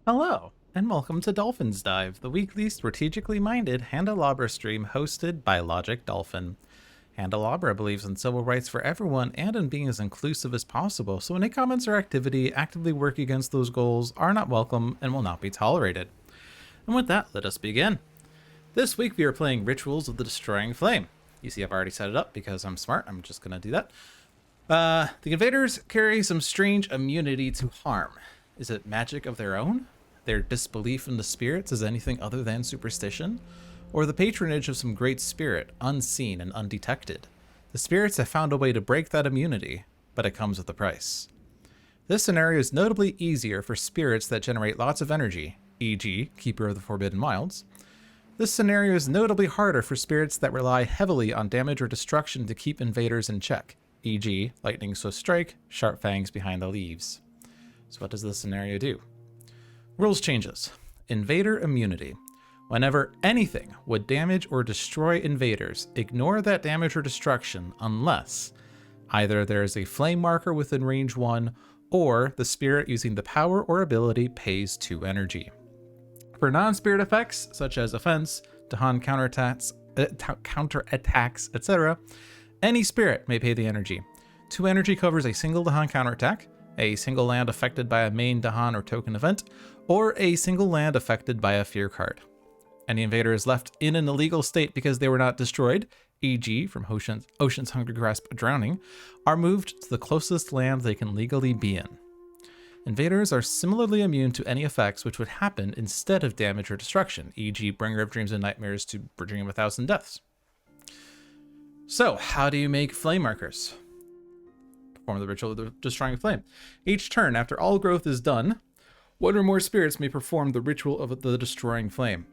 Hello, and welcome to Dolphin's Dive, the weekly strategically minded Handelabra stream hosted by Logic Dolphin. Handelabra believes in civil rights for everyone and in being as inclusive as possible, so any comments or activity actively work against those goals are not welcome and will not be tolerated. And with that, let us begin. This week we are playing Rituals of the Destroying Flame. You see I've already set it up because I'm smart, I'm just going to do that. The invaders carry some strange immunity to harm. Is it magic of their own? Their disbelief in the spirits is anything other than superstition? Or the patronage of some great spirit, unseen and undetected? The spirits have found a way to break that immunity, but it comes with a price. This scenario is notably easier for spirits that generate lots of energy, e.g., Keeper of the Forbidden Wilds. This scenario is notably harder for spirits that rely heavily on damage or destruction to keep invaders in check, e.g., Lightning Swift Strike, Sharp Fangs Behind the Leaves. So what does this scenario do? Rules changes. Invader immunity. Whenever anything would damage or destroy invaders, ignore that damage or destruction unless either there is a flame marker within range 1 or the spirit using the power or ability pays 2 energy. For non-spirit effects, such as offense, Dahan counterattacks, etc., any spirit may pay the energy. 2 energy covers a single Dahan counterattack, a single land affected by a main Dahan or token event, or a single land affected by a fear card. Any invader is left in an illegal state because they were not destroyed, e.g. from Ocean's Hungry Grasp Drowning, are moved to the closest land they can legally be in. Invaders are similarly immune to any effects which would happen instead of damage or destruction, e.g. Bringer of Dreams and Nightmares to Dream 1,000 Deaths. So, how do you make flame markers? Perform the ritual of the Destroying Flame. Each turn, after all growth is done, one or more spirits may perform the ritual of the Destroying Flame.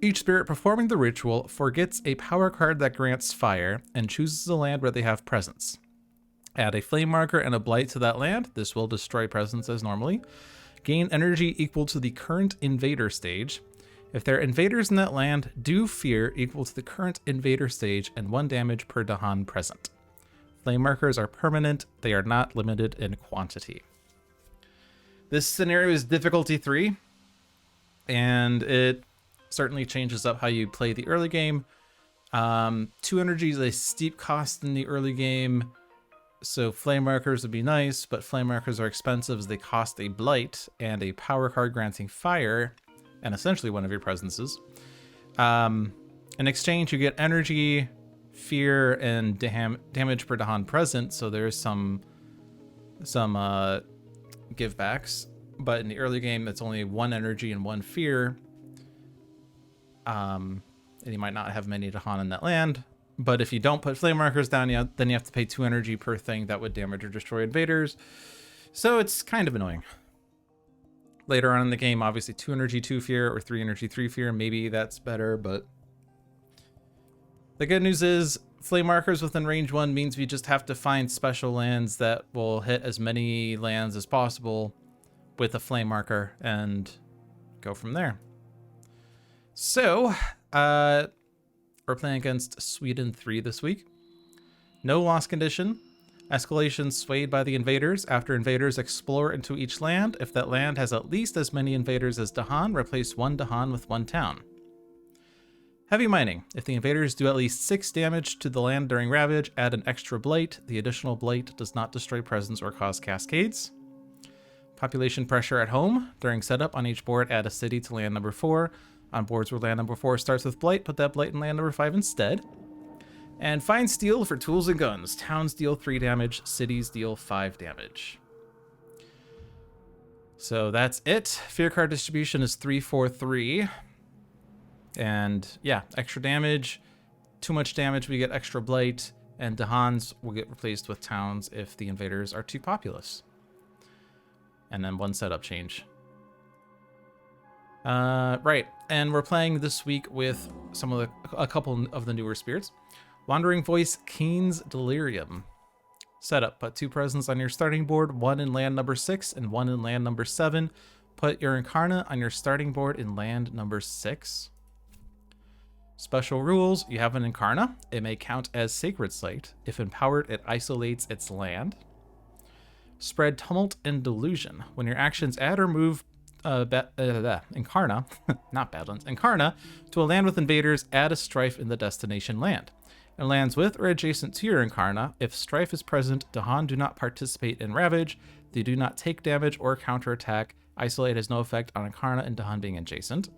Each spirit performing the ritual forgets a power card that grants fire and chooses a land where they have presence. Add a flame marker and a blight to that land. This will destroy presence as normally. Gain energy equal to the current invader stage. If there are invaders in that land, do fear equal to the current invader stage and 1 damage per Dahan present. Flame markers are permanent. They are not limited in quantity. This scenario is difficulty 3, and it certainly changes up how you play the early game. 2 energy is a steep cost in the early game, so flame markers would be nice, but flame markers are expensive as they cost a blight and a power card granting fire, and essentially one of your presences. In exchange, you get energy, fear, and damage per Dahan present, so there's some give backs, but in the early game it's only 1 energy and 1 fear. And you might not have many Dahan in that land, but if you don't put flame markers down, then you have to pay 2 energy per thing that would damage or destroy invaders, so it's kind of annoying. Later on in the game, obviously 2 energy 2 fear or 3 energy 3 fear, maybe that's better, but the good news is flame markers within range 1 means we just have to find special lands that will hit as many lands as possible with a flame marker and go from there. So, we're playing against Sweden 3 this week. No loss condition. Escalation swayed by the invaders. After invaders explore into each land, if that land has at least as many invaders as Dahan, replace 1 Dahan with 1 town. Heavy mining. If the invaders do at least 6 damage to the land during Ravage, add an extra blight. The additional blight does not destroy presence or cause cascades. Population pressure at home. During setup on each board, add a city to land number 4. On boards where land number 4 starts with blight, put that blight in land number 5 instead. And find steel for tools and guns. Towns deal 3 damage, cities deal 5 damage. So that's it. Fear card distribution is 3-4-3. And yeah, extra damage. Too much damage, we get extra blight. And Dahans will get replaced with towns if the invaders are too populous. And then 1 setup change. Right, and we're playing this week with a couple of the newer spirits. Wandering Voice, Keen's Delirium. Setup: put 2 presents on your starting board, 1 in land number 6 and 1 in land number 7. Put your Incarna on your starting board in land number 6. Special rules: you have an Incarna, it may count as Sacred Site. If empowered, it isolates its land. Spread Tumult and Delusion. When your actions add or move Incarna, not Badlands, Incarna, to a land with invaders, add a strife in the destination land. And lands with or adjacent to your Incarna, if strife is present, Dahan do not participate in Ravage, they do not take damage or counterattack, Isolate has no effect on Incarna and Dahan being adjacent.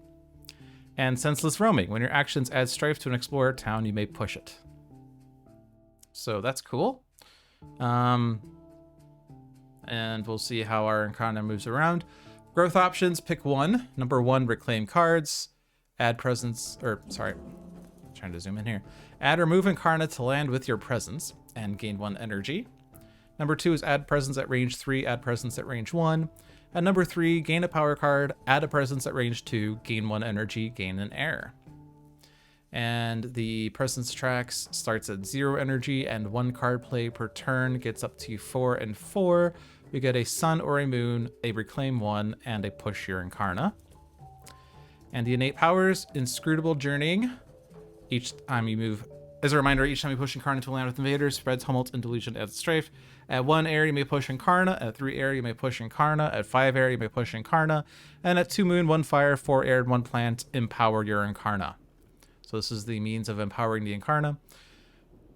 And Senseless Roaming, when your actions add strife to an explorer town, you may push it. So that's cool. And we'll see how our Incarna moves around. Growth options, pick one. Number 1, reclaim cards. Add presence, trying to zoom in here. Add or move Incarna to land with your presence and gain 1 energy. Number 2 is add presence at range 3, add presence at range 1. And number 3, gain a power card, add a presence at range 2, gain 1 energy, gain an air. And the presence tracks starts at 0 energy and 1 card play per turn, gets up to 4 and 4. You get a sun or a moon, a reclaim 1, and a push your Incarna. And the innate powers, inscrutable journeying. Each time you move, as a reminder, each time you push Incarna to a land with invaders, spreads tumult and delusion adds strife. At 1 air, you may push Incarna. At 3 air, you may push Incarna. At 5 air, you may push Incarna. And at 2 moon, 1 fire, 4 air, and 1 plant, empower your Incarna. So this is the means of empowering the Incarna.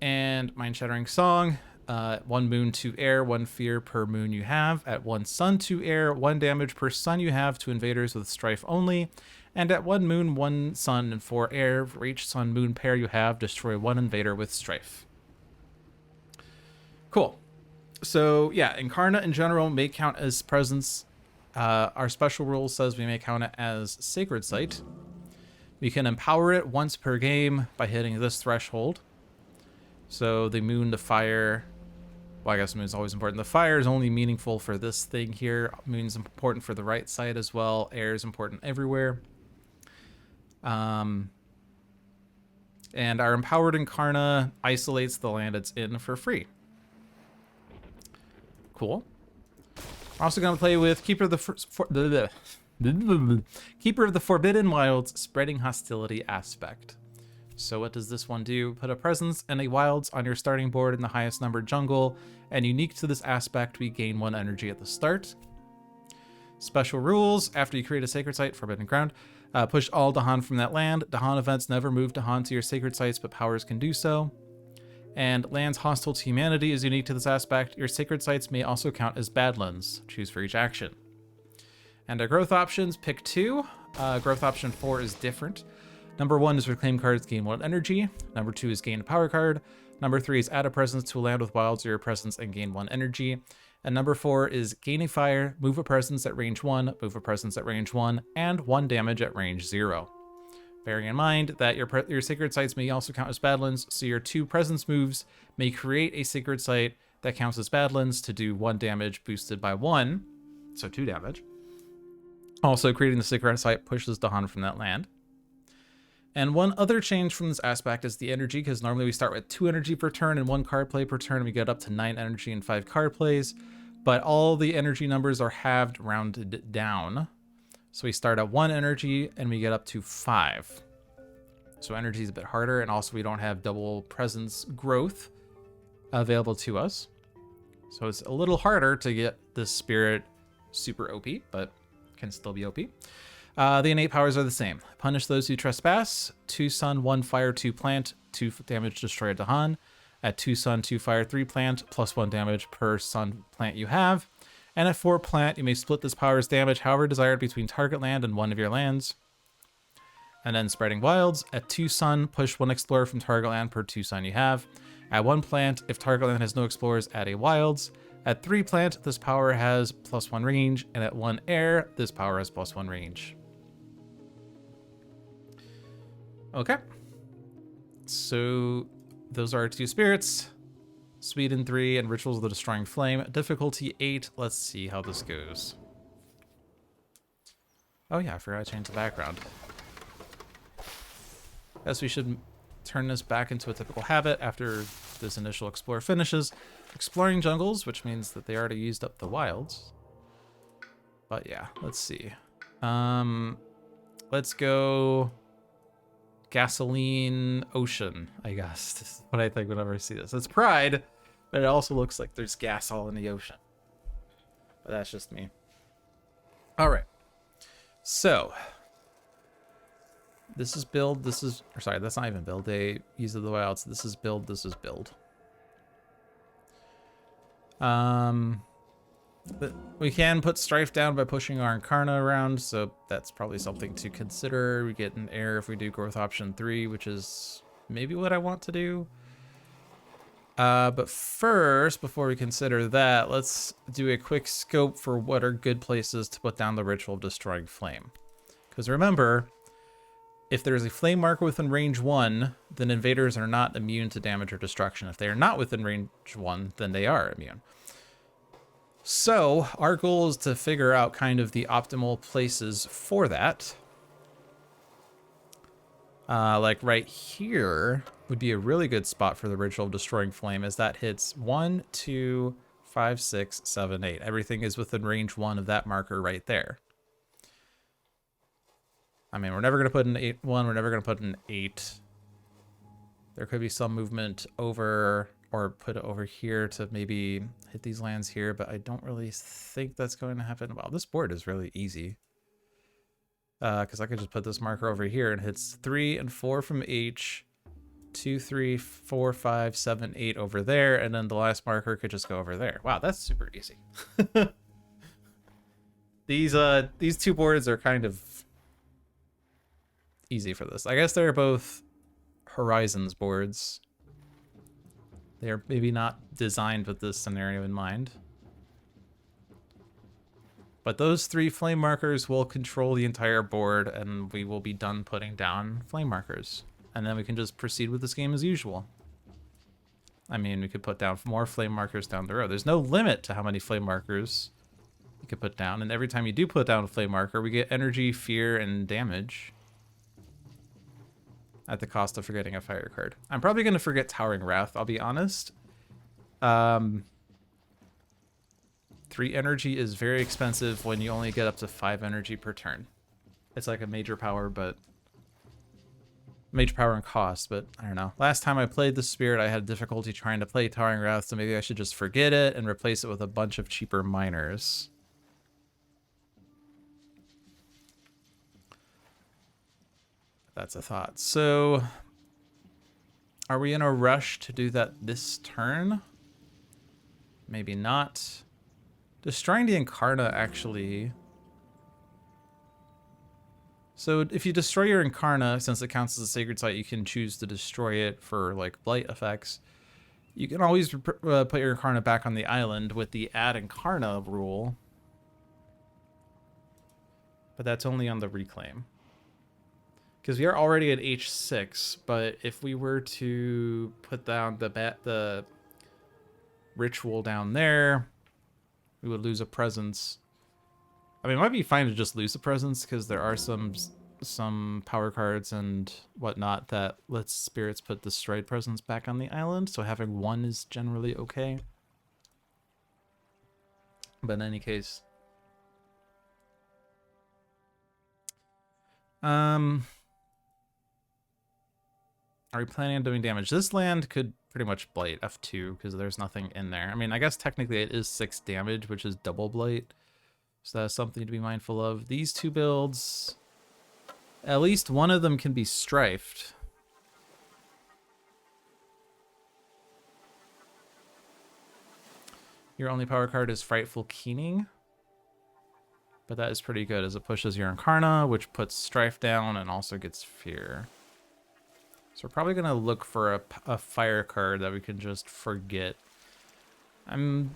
And Mind Shattering Song. 1 moon, 2 air, 1 fear per moon you have. At 1 sun, 2 air, 1 damage per sun you have to invaders with strife only. And at 1 moon, 1 sun, and 4 air, for each sun moon pair you have, destroy 1 invader with strife. Cool. So yeah, Incarna in general may count as presence. Our special rule says we may count it as Sacred Site. We can empower it once per game by hitting this threshold. So the moon, the fire, well, I guess moon's always important. The fire is only meaningful for this thing here. Moon's important for the right side as well. Air is important everywhere. And our empowered Incarna isolates the land it's in for free. Cool. We're also going to play with Keeper of the Keeper of the Forbidden Wilds, spreading hostility aspect. So what does this one do? Put a presence and a wilds on your starting board in the highest numbered jungle, and unique to this aspect, we gain 1 energy at the start. Special rules: after you create a sacred site, Forbidden Ground, push all Dahan from that land. Dahan events never move Dahan to your sacred sites, but powers can do so. And lands hostile to humanity is unique to this aspect. Your sacred sites may also count as Badlands. Choose for each action. And our growth options, pick 2. Growth option 4 is different. Number 1 is reclaim cards, gain 1 energy. Number 2 is gain a power card. Number 3 is add a presence to a land with wilds or your presence and gain 1 energy. And number 4 is gain a fire, move a presence at range 1, move a presence at range 1, and 1 damage at range 0. Bearing in mind that your sacred sites may also count as Badlands, so your 2 presence moves may create a sacred site that counts as Badlands to do 1 damage boosted by 1, so 2 damage. Also, creating the sacred site pushes Dahan from that land. And one other change from this aspect is the energy, because normally we start with 2 energy per turn and 1 card play per turn, and we get up to 9 energy and 5 card plays. But all the energy numbers are halved, rounded down. So we start at 1 energy and we get up to 5. So energy is a bit harder, and also we don't have double presence growth available to us. So it's a little harder to get this spirit super OP, but can still be OP. The innate powers are the same. Punish those who trespass. 2 sun, 1 fire, 2 plant, 2 damage, destroy a Dahan. At 2 sun, 2 fire, 3 plant, plus 1 damage per sun plant you have. And at 4 plant, you may split this power's damage however desired between target land and one of your lands. And then spreading wilds. At 2 sun, push 1 explorer from target land per 2 sun you have. At 1 plant, if target land has no explorers, add a wilds. At 3 plant, this power has plus 1 range. And at 1 air, this power has plus 1 range. Okay, so those are our 2 spirits, Sweden 3 and Rituals of the Destroying Flame. Difficulty 8. Let's see how this goes. Oh yeah, I forgot to change the background. Guess we should turn this back into a typical habit after this initial explore finishes. Exploring jungles, which means that they already used up the wilds. But yeah, let's see. Let's go Gasoline Ocean, I guess. This is what I think whenever I see this. It's Pride, but it also looks like there's gas all in the ocean. But that's just me. All right. So this is build, this is, or sorry, that's not even build. They use of the wilds. This is build, this is build. But we can put Strife down by pushing our Incarna around, so that's probably something to consider. We get an error if we do growth option 3, which is maybe what I want to do. But first, before we consider that, let's do a quick scope for what are good places to put down the Ritual of Destroying Flame. Because remember, if there's a flame marker within range 1, then invaders are not immune to damage or destruction. If they are not within range 1, then they are immune. So our goal is to figure out kind of the optimal places for that. Like right here would be a really good spot for the Ritual of Destroying Flame, as that hits 1, 2, 5, 6, 7, 8. Everything is within range 1 of that marker right there. I mean, we're never going to put an 8-1. We're never going to put an 8. There could be some movement over, or put it over here to maybe hit these lands here, but I don't really think that's going to happen. Wow, this board is really easy. Because I could just put this marker over here and hits 3 and 4 from H, 2, 3, 4, 5, 7, 8 over there, and then the last marker could just go over there. Wow, that's super easy. These two boards are kind of easy for this. I guess they're both Horizons boards. They are maybe not designed with this scenario in mind. But those 3 flame markers will control the entire board, and we will be done putting down flame markers. And then we can just proceed with this game as usual. I mean, we could put down more flame markers down the road. There's no limit to how many flame markers you could put down. And every time you do put down a flame marker, we get energy, fear, and damage at the cost of forgetting a fire card. I'm probably going to forget Towering Wrath, I'll be honest. 3 energy is very expensive when you only get up to 5 energy per turn. It's like a major power, but major power and cost, but I don't know. Last time I played the Spirit, I had difficulty trying to play Towering Wrath, so maybe I should just forget it and replace it with a bunch of cheaper miners. That's a thought. So, are we in a rush to do that this turn? Maybe not. Destroying the Incarna, actually. So if you destroy your Incarna, since it counts as a sacred site, you can choose to destroy it for like blight effects. You can always put your Incarna back on the island with the add Incarna rule. But that's only on the reclaim. Because we are already at H6, but if we were to put down the ritual down there, we would lose a presence. I mean, it might be fine to just lose a presence because there are some power cards and whatnot that lets spirits put destroyed presence back on the island. So having 1 is generally okay. But in any case, are we planning on doing damage? This land could pretty much blight F2 because there's nothing in there. I mean, I guess technically it is 6 damage, which is double blight. So that's something to be mindful of. These 2 builds, at least one of them can be strifed. Your only power card is Frightful Keening. But that is pretty good as it pushes your Incarna, which puts Strife down and also gets Fear. So we're probably going to look for a fire card that we can just forget. I'm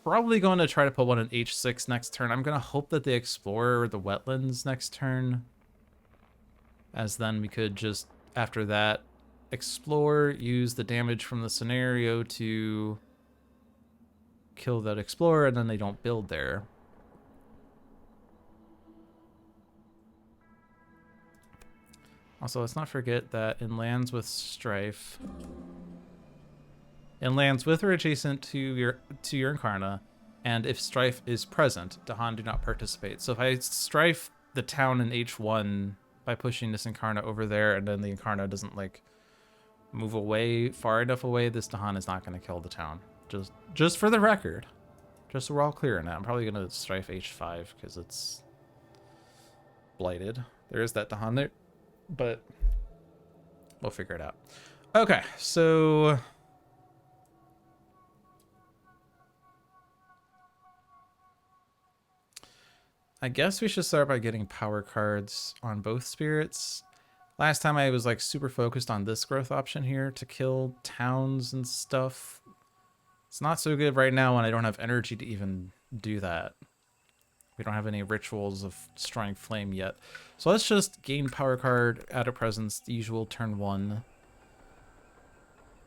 probably going to try to put one in H6 next turn. I'm going to hope that they explore the wetlands next turn. As then we could just, after that, explore, use the damage from the scenario to kill that explorer, and then they don't build there. Also, let's not forget that in lands with Strife, in lands with or adjacent to your Incarna, and if Strife is present, Dahan do not participate. So if I Strife the town in H1 by pushing this Incarna over there, and then the Incarna doesn't like move away far enough away, this Dahan is not going to kill the town. Just for the record, just so we're all clear on that. I'm probably going to Strife H5 because it's blighted. There is that Dahan there, but we'll figure it out. Okay, so I guess we should start by getting power cards on both spirits. Last time I was like super focused on this growth option here to kill towns and stuff. It's not so good right now when I don't have energy to even do that. We don't have any rituals of destroying flame yet. So let's just gain power card, add a presence, the usual turn 1.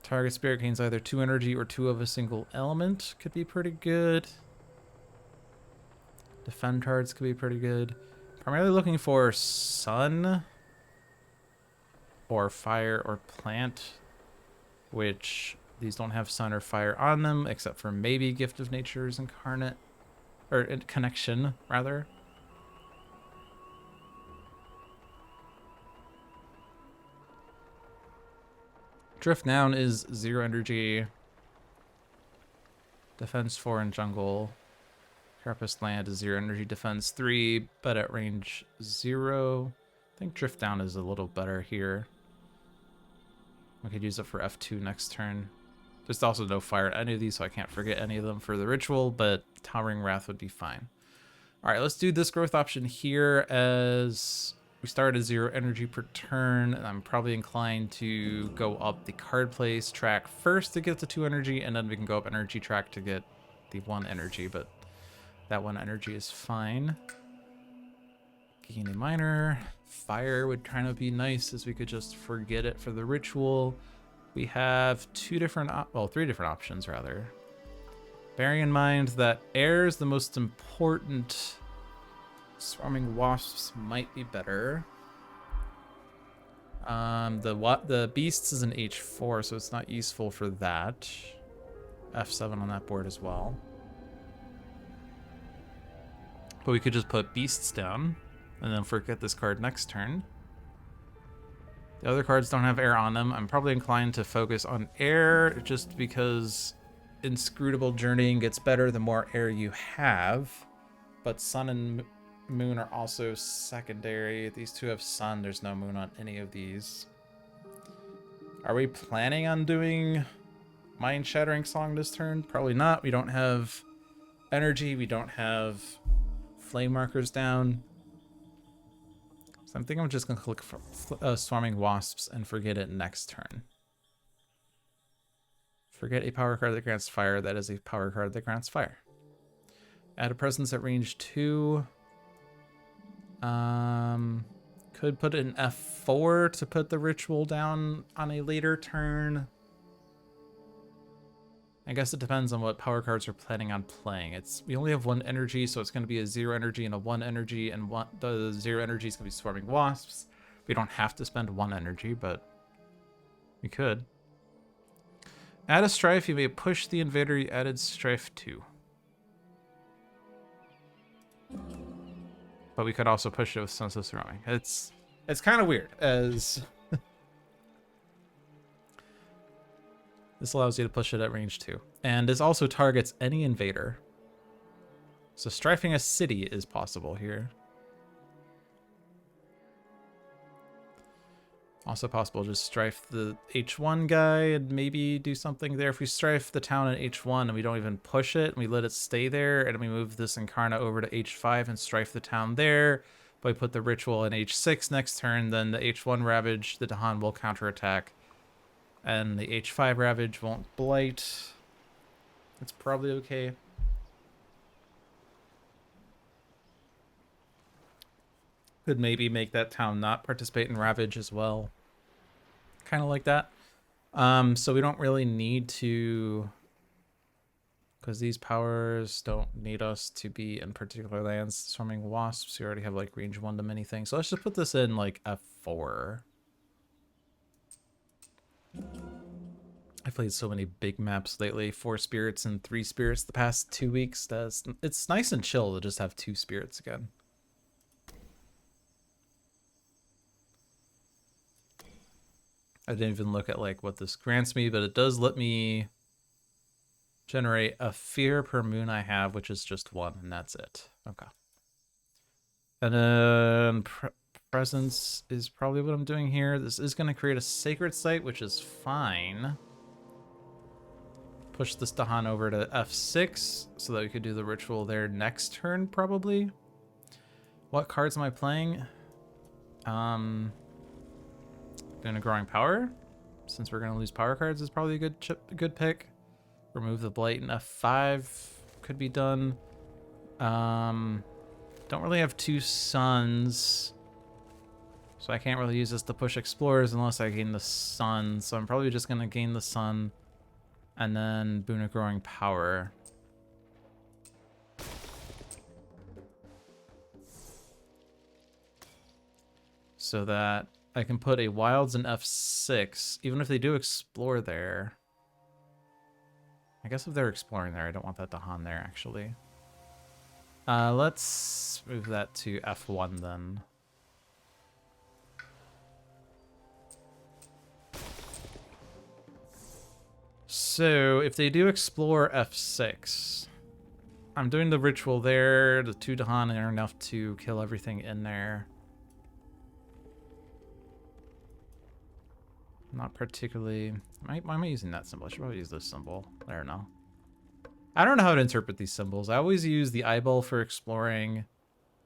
Target spirit gains either 2 energy or 2 of a single element. Could be pretty good. Defend cards could be pretty good. Primarily looking for sun or fire or plant, which these don't have sun or fire on them, except for maybe Gift of Nature's Incarnate, or Connection, rather. Drift Down is 0 energy. Defense 4 in jungle. Carapace Land is 0 energy, defense 3, but at range 0. I think Drift Down is a little better here. We could use it for F2 next turn. There's also no fire at any of these, so I can't forget any of them for the ritual, but Towering Wrath would be fine. Alright, let's do this growth option here as we start at 0 energy per turn, and I'm probably inclined to go up the card place track first to get the 2 energy, and then we can go up energy track to get the 1 energy, but that 1 energy is fine. Gain a minor. Fire would kind of be nice as we could just forget it for the ritual. We have 3 different options rather. Bearing in mind that air is the most important, swarming wasps might be better. The beasts is an H4, so it's not useful for that. F7 on that board as well. But we could just put beasts down and then forget this card next turn. The other cards don't have air on them. I'm probably inclined to focus on air just because inscrutable journeying gets better the more air you have. But sun and moon are also secondary. These two have sun. There's no moon on any of these. Are we planning on doing Mind Shattering Song this turn? Probably not. We don't have energy. We don't have flame markers down. So I think I'm just going to click for Swarming Wasps and forget it next turn. Forget a power card that grants fire. That is a power card that grants fire. Add a presence at range 2. Could put an F4 to put the ritual down on a later turn. I guess it depends on what power cards we're planning on playing. We only have 1 energy, so it's going to be a 0 energy and a 1 energy, and the 0 energy is going to be Swarming Wasps. We don't have to spend 1 energy, but we could. Add a strife. You may push the invader you added strife to. But we could also push it with Senseless Roaming. It's kind of weird, as this allows you to push it at range 2. And this also targets any invader. So strifing a city is possible here. Also possible just strife the H1 guy and maybe do something there. If we strife the town in H1 and we don't even push it and we let it stay there and we move this Incarna over to H5 and strife the town there, but we put the ritual in H6 next turn, then the H1 Ravage, the Dahan will counterattack. And the H5 Ravage won't blight. It's probably okay. Could maybe make that town not participate in Ravage as well. Kind of like that. So we don't really need to, because these powers don't need us to be in particular lands. Swarming Wasps, we already have like range 1 to many things. So let's just put this in like F4. I played so many big maps lately, 4 spirits and 3 spirits the past 2 weeks. It's nice and chill to just have 2 spirits again. I didn't even look at like what this grants me, but it does let me generate a fear per moon I have, which is just 1, and that's it. Okay. And then presence is probably what I'm doing here. This is going to create a sacred site, which is fine. Push this Dahan over to F6 so that we could do the ritual there next turn, probably. What cards am I playing? Doing a growing power. Since we're going to lose power cards is probably a good pick. Remove the blight in F5 could be done. Don't really have two suns, so I can't really use this to push explorers unless I gain the sun. So I'm probably just gonna gain the sun and then boon a growing power. So that I can put a wilds in F6, even if they do explore there. I guess if they're exploring there, I don't want that Dahan there actually. Let's move that to F1 then. So if they do explore F6, I'm doing the ritual there. The 2 Dahan are enough to kill everything in there. Not particularly. Why am I using that symbol? I should probably use this symbol. I don't know. I don't know how to interpret these symbols. I always use the eyeball for exploring,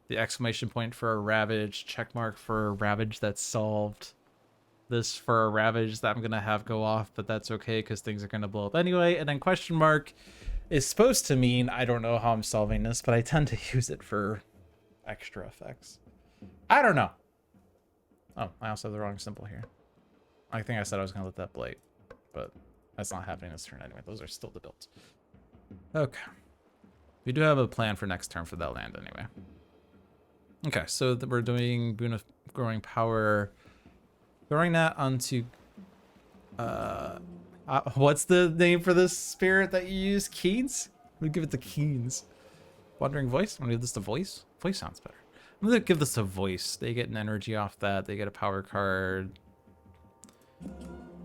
the exclamation point for a ravage, check mark for a ravage that's solved, this for a ravage that I'm going to have go off, but that's okay because things are going to blow up anyway, and then question mark is supposed to mean I don't know how I'm solving this, but I tend to use it for extra effects. I don't know. Oh, I also have the wrong symbol here. I think I said I was going to let that blight, but that's not happening this turn anyway. Those are still the builds. Okay. We do have a plan for next turn for that land anyway. Okay, so we're doing Boon of Growing Power. Throwing that onto... what's the name for this spirit that you use? Keens? I'm gonna give it the Keens. Wandering Voice? I'm gonna give this to Voice? Voice sounds better. I'm gonna give this a Voice. They get an energy off that. They get a power card.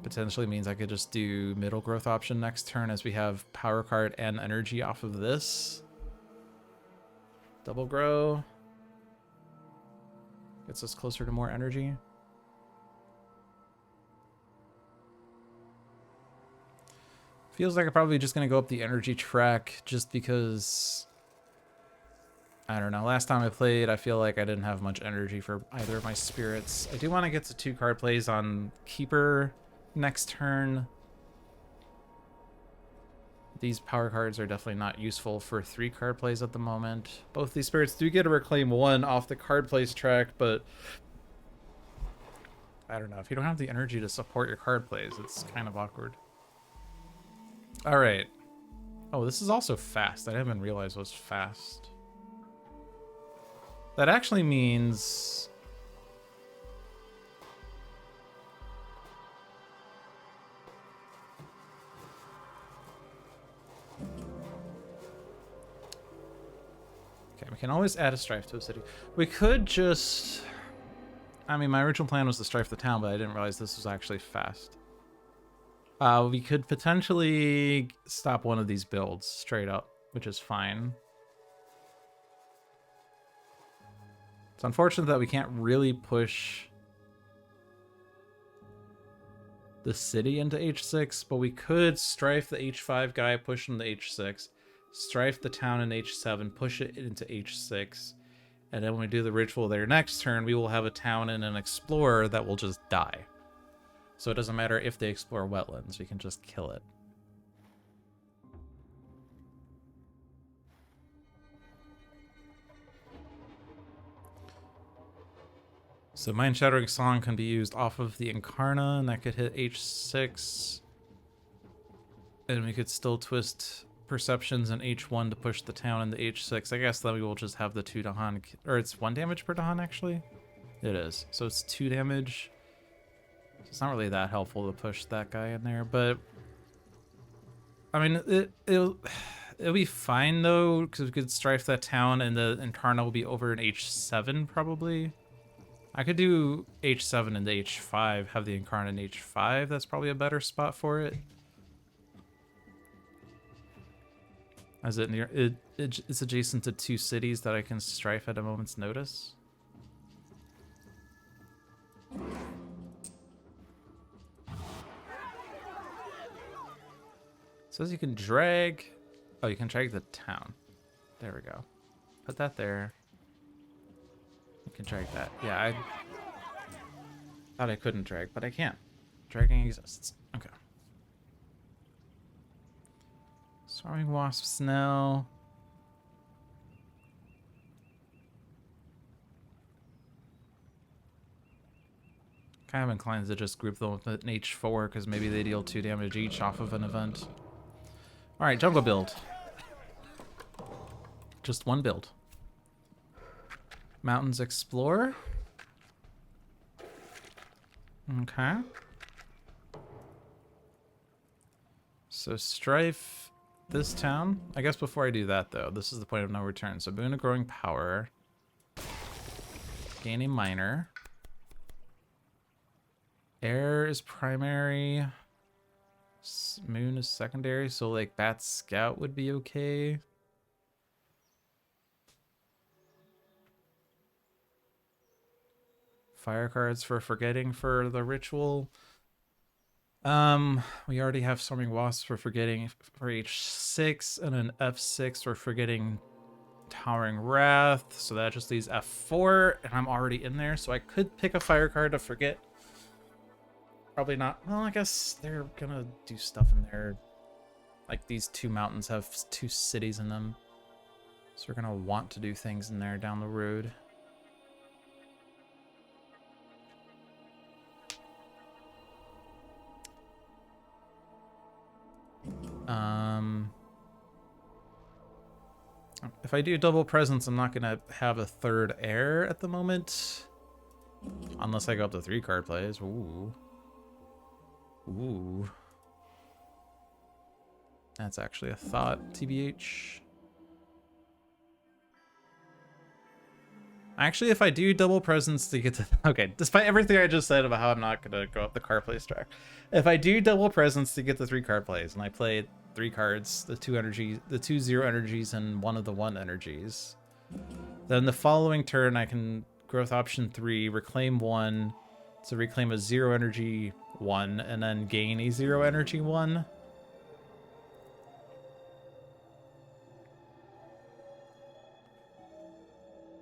Potentially means I could just do middle growth option next turn as we have power card and energy off of this. Double grow. Gets us closer to more energy. Feels like I'm probably just going to go up the energy track just because... I don't know. Last time I played, I feel like I didn't have much energy for either of my spirits. I do want to get to 2 card plays on Keeper next turn. These power cards are definitely not useful for 3 card plays at the moment. Both these spirits do get to reclaim 1 off the card plays track, but I don't know. If you don't have the energy to support your card plays, it's kind of awkward. All right. Oh, this is also fast. I didn't even realize it was fast. That actually means... Okay, we can always add a strife to a city. We could just... I mean, my original plan was to strife the town, but I didn't realize this was actually fast. We could potentially stop one of these builds straight up, which is fine. It's unfortunate that we can't really push the city into H6, but we could strife the H5 guy, push him to H6, strife the town in H7, push it into H6, and then when we do the ritual there next turn, we will have a town and an explorer that will just die. So it doesn't matter if they explore wetlands, we can just kill it. So Mind Shattering Song can be used off of the Incarna, and that could hit H6. And we could still twist Perceptions in H1 to push the town into H6. I guess then we will just have the 2 Dahan, or it's 1 damage per Dahan actually? It is. So it's 2 damage. So it's not really that helpful to push that guy in there, but I mean, it'll be fine though, because we could strife that town and the Incarna will be over in H7 probably. I could do H7 and H5, have the Incarnate in H5. That's probably a better spot for it. As it's adjacent to 2 cities that I can strife at a moment's notice. says you can drag. Oh, you can drag the town. There we go. Put that there. You can drag that. Yeah, I thought I couldn't drag, but I can. Dragging exists. Okay. Swarming wasps now. Kind of inclined to just group them with an H4 because maybe they deal 2 damage each off of an event. Alright, jungle build. Just one build. Mountains explore. Okay. So strife this town. I guess before I do that though, this is the point of no return. So boon of growing power. Gaining minor. Air is primary. Moon is secondary, so like Bat Scout would be okay. Fire cards for forgetting for the ritual. We already have Storming Wasps for forgetting for H6 and an F6 for forgetting Towering Wrath. So that just leaves F4 and I'm already in there. So I could pick a fire card to forget. Probably not. Well, I guess they're gonna do stuff in there. Like these 2 mountains have 2 cities in them. So we're gonna want to do things in there down the road. If I do double presence, I'm not gonna have a 3rd air at the moment. Unless I go up to 3 card plays. Ooh. Ooh. That's actually a thought, TBH. Actually, if I do double presence to get to... Okay, despite everything I just said about how I'm not going to go up the card plays track. If I do double presence to get the 3 card plays, and I play 3 cards, the 2 energy, the 2 0 energies, and one of the 1 energies, then the following turn I can growth option 3, reclaim 1, so reclaim a 0 energy 1, and then gain a 0 energy 1.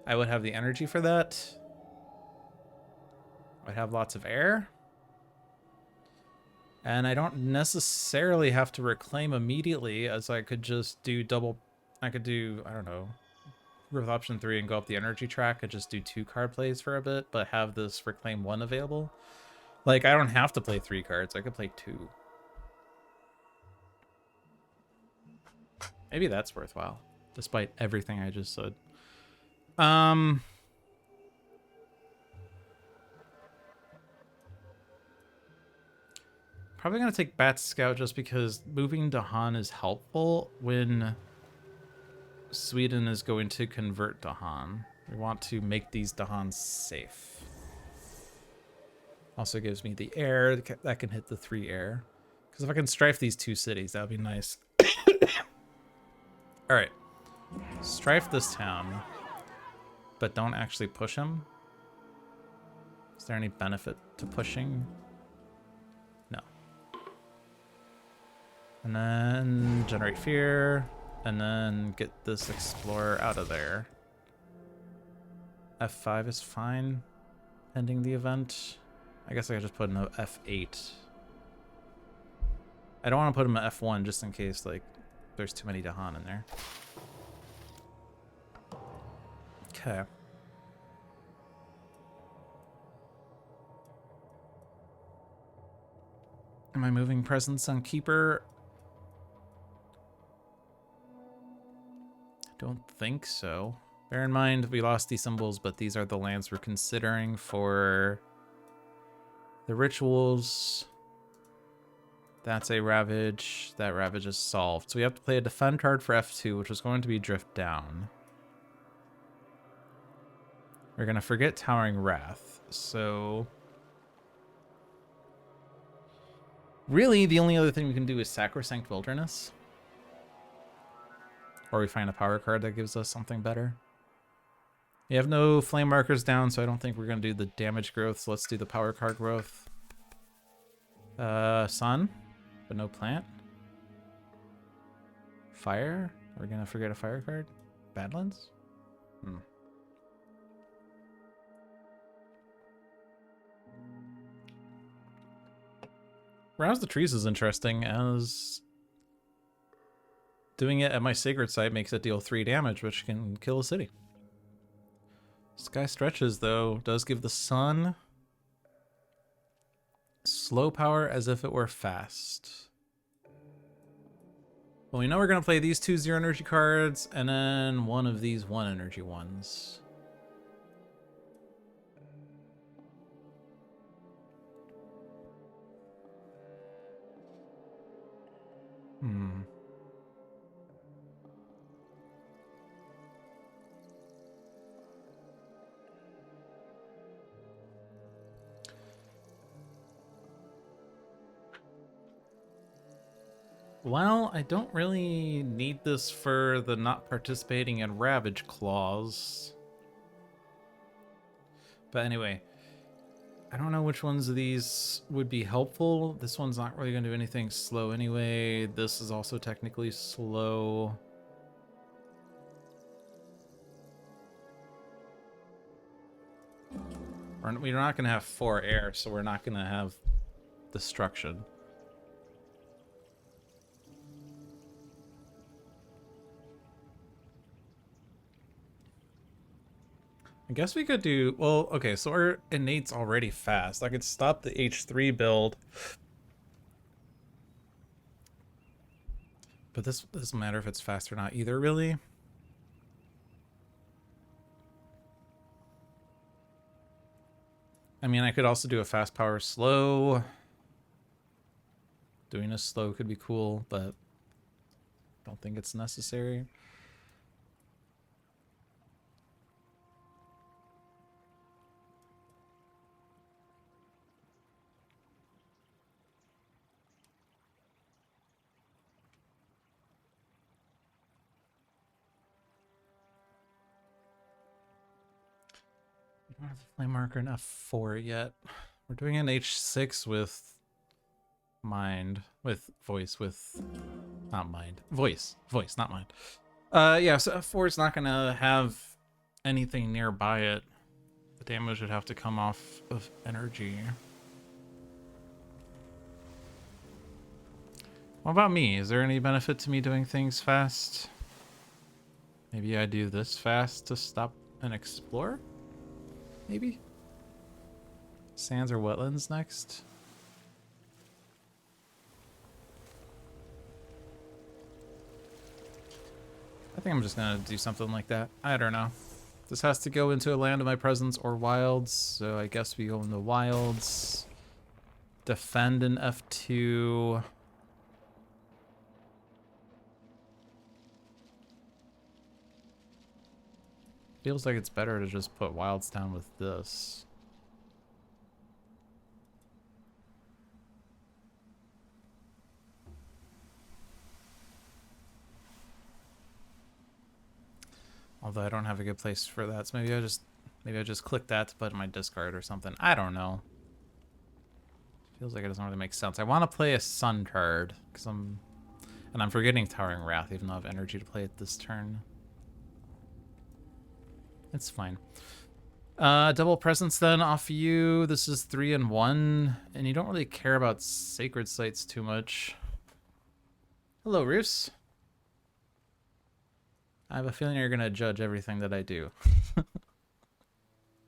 I would have the energy for that. I'd have lots of air. And I don't necessarily have to reclaim immediately, as I could just do double... I could do, I don't know, growth option 3 and go up the energy track. I'd just do 2 card plays for a bit, but have this reclaim 1 available. Like, I don't have to play 3 cards. I could play 2. Maybe that's worthwhile, despite everything I just said. Probably gonna take Bat Scout just because moving Dahan is helpful when Sweden is going to convert Dahan. We want to make these Dahans safe. Also gives me the air that can hit the 3 air. Because if I can strife these 2 cities, that would be nice. Alright. Strife this town. But don't actually push him. Is there any benefit to pushing? No. And then generate fear. And then get this explorer out of there. F5 is fine. Ending the event. I guess I could just put in a F8. I don't want to put him at F1 just in case like there's too many Dahan in there. Okay. Am I moving presence on Keeper? I don't think so. Bear in mind, we lost these symbols, but these are the lands we're considering for the rituals. That's a Ravage. That Ravage is solved. So we have to play a defend card for F2, which is going to be Drift Down. We're going to forget Towering Wrath. So really, the only other thing we can do is Sacrosanct Wilderness. Or we find a power card that gives us something better. We have no flame markers down, so I don't think we're going to do the damage growth. So let's do the power card growth. Sun, but no plant. Fire? Are we gonna forget a fire card? Badlands? Hmm. Rouse the Trees is interesting, as doing it at my sacred site makes it deal 3 damage, which can kill a city. Sky Stretches, though, does give the sun slow power as if it were fast. Well, we know we're going to play these 2 0 energy cards, and then one of these 1 energy ones. Hmm. Well, I don't really need this for the not participating in Ravage clause. But anyway, I don't know which ones of these would be helpful. This one's not really going to do anything slow anyway. This is also technically slow. We're not going to have 4 air, so we're not going to have destruction. I guess we could do, well, okay, so our innate's already fast. I could stop the H3 build. But this doesn't matter if it's fast or not either, really. I mean, I could also do a fast power slow. Doing a slow could be cool, but I don't think it's necessary. I don't have the flame marker in F4 yet. We're doing an H6 with mind, with voice, with not mind, voice, not mind. Yeah, so F4 is not gonna have anything nearby it. The damage would have to come off of energy. What about me? Is there any benefit to me doing things fast? Maybe I do this fast to stop and explore? Maybe? Sands or wetlands next? I think I'm just gonna do something like that. I don't know. This has to go into a land of my presence or wilds, so I guess we go into wilds. Defend in F2. Feels like it's better to just put wilds down with this. Although I don't have a good place for that, so maybe I just click that to put in my discard or something. I don't know. Feels like it doesn't really make sense. I want to play a sun card because I'm forgetting Towering Wrath, even though I have energy to play it this turn. It's fine. Double presence then off you. This is 3 and 1, and you don't really care about sacred sites too much. Hello, Roos. I have a feeling you're gonna judge everything that I do. I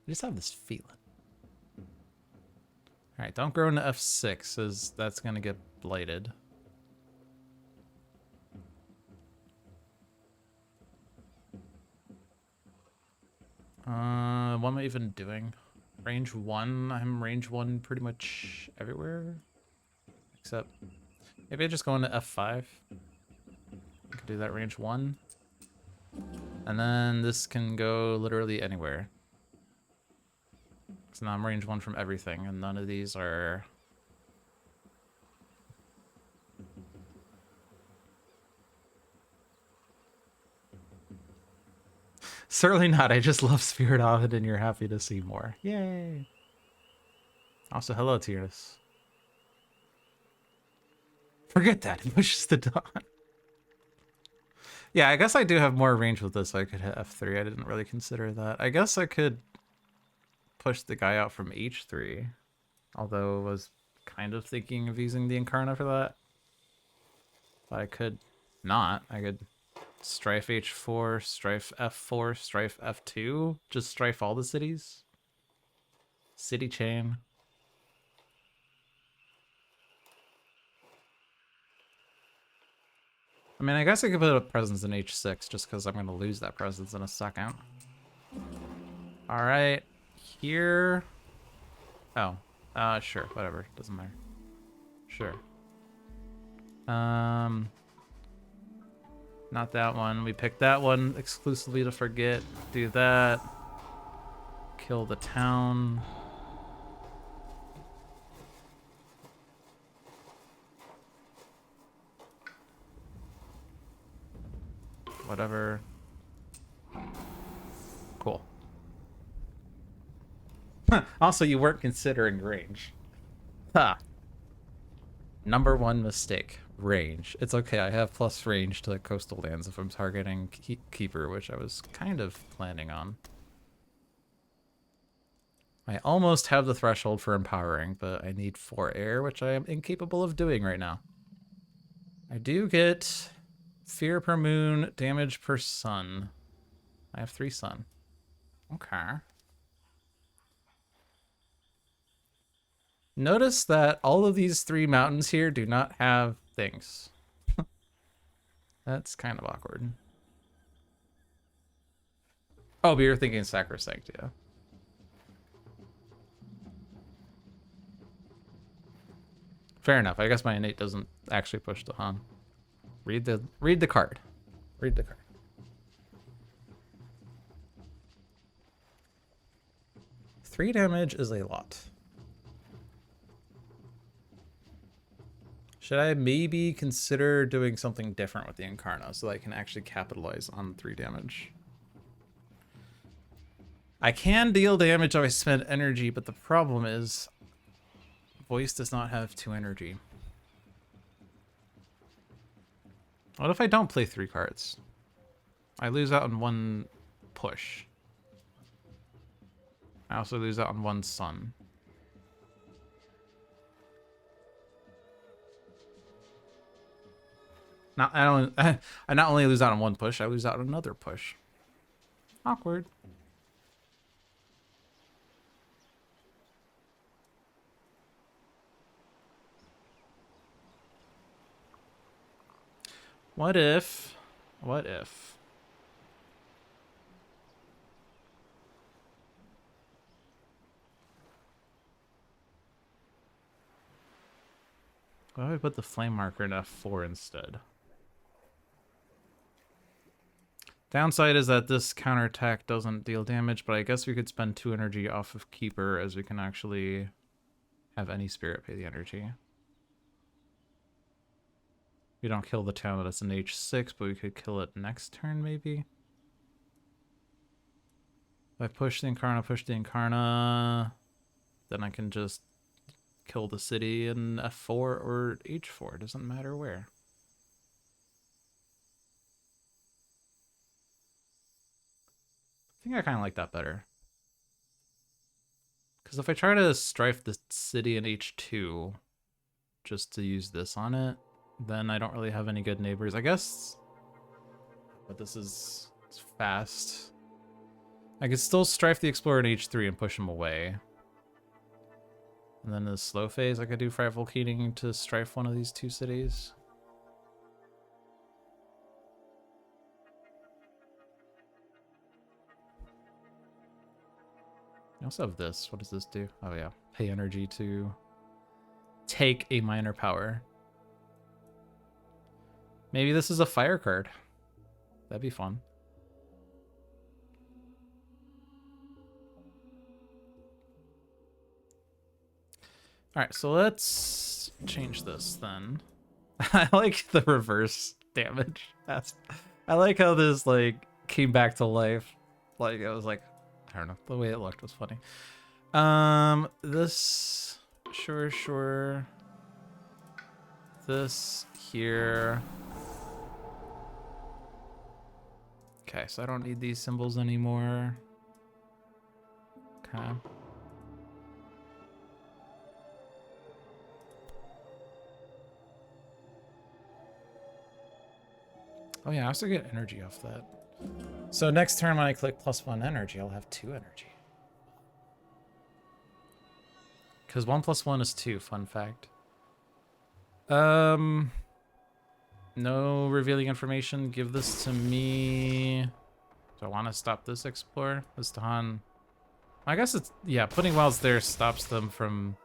just have this feeling. Alright, don't grow into F6, as that's gonna get blighted. What am I even doing? Range 1? I'm range 1 pretty much everywhere. Except, maybe I just go into F5. I can do that range 1. And then this can go literally anywhere. So now I'm range 1 from everything, and none of these are... Certainly not. I just love Spirit Ovid, and you're happy to see more. Yay! Also, hello, Tyrus. Forget that. It pushes the dawn. Yeah, I guess I do have more range with this, so I could hit F3. I didn't really consider that. I guess I could push the guy out from H3, although I was kind of thinking of using the Incarna for that. But I could not. I could strife H4, strife F4, strife F2, just strife all the cities. City chain. I mean, I guess I could put a presence in H6 just because I'm going to lose that presence in a second. All right, here. Oh, sure, whatever, doesn't matter. Sure. Not that one. We picked that one exclusively to forget. Do that. Kill the town. Whatever. Cool. Also, you weren't considering range. Ha! Number one mistake. Range. It's okay, I have plus range to coastal lands if I'm targeting Keeper, which I was kind of planning on. I almost have the threshold for empowering, but I need 4 air, which I am incapable of doing right now. I do get fear per moon, damage per sun. I have 3 sun. Okay. Notice that all of these 3 mountains here do not have things. That's kind of awkward. Oh, but you're thinking Sacrosanct, yeah. Fair enough. I guess my innate doesn't actually push the Han. Read the card. Read the card. Three damage is a lot. Should I maybe consider doing something different with the Incarna so that I can actually capitalize on 3 damage? I can deal damage if I spend energy, but the problem is Voice does not have 2 energy. What if I don't play 3 cards? I lose out on 1 push. I also lose out on 1 sun. I not only lose out on 1 push, I lose out on another push. Awkward. What if? What if? Why would I put the flame marker in F4 instead? Downside is that this counterattack doesn't deal damage, but I guess we could spend 2 energy off of Keeper as we can actually have any spirit pay the energy. We don't kill the town that's an H6, but we could kill it next turn maybe? If I push the Incarna, then I can just kill the city in F4 or H4, doesn't matter where. I think I kind of like that better. Because if I try to strife the city in H2 just to use this on it, then I don't really have any good neighbors, I guess. But this is fast. I could still strife the Explorer in H3 and push him away. And then in the slow phase, I could do Frightful Keening to strife one of these 2 cities. I also have this. What does this do? Oh yeah, pay energy to take a minor power. Maybe this is a fire card. That'd be fun. All right, so let's change this then. I like the reverse damage. I like how this like came back to life. Like it was like, I don't know, the way it looked was funny. This, sure. This here. Okay, so I don't need these symbols anymore. Okay. Oh yeah, I also get energy off that. So next turn when I click +1 energy, I'll have 2 energy. Because 1 + 1 is 2, fun fact. No revealing information. Give this to me. Do I want to stop this explore? This Dahan. I guess it's, yeah, putting wells there stops them from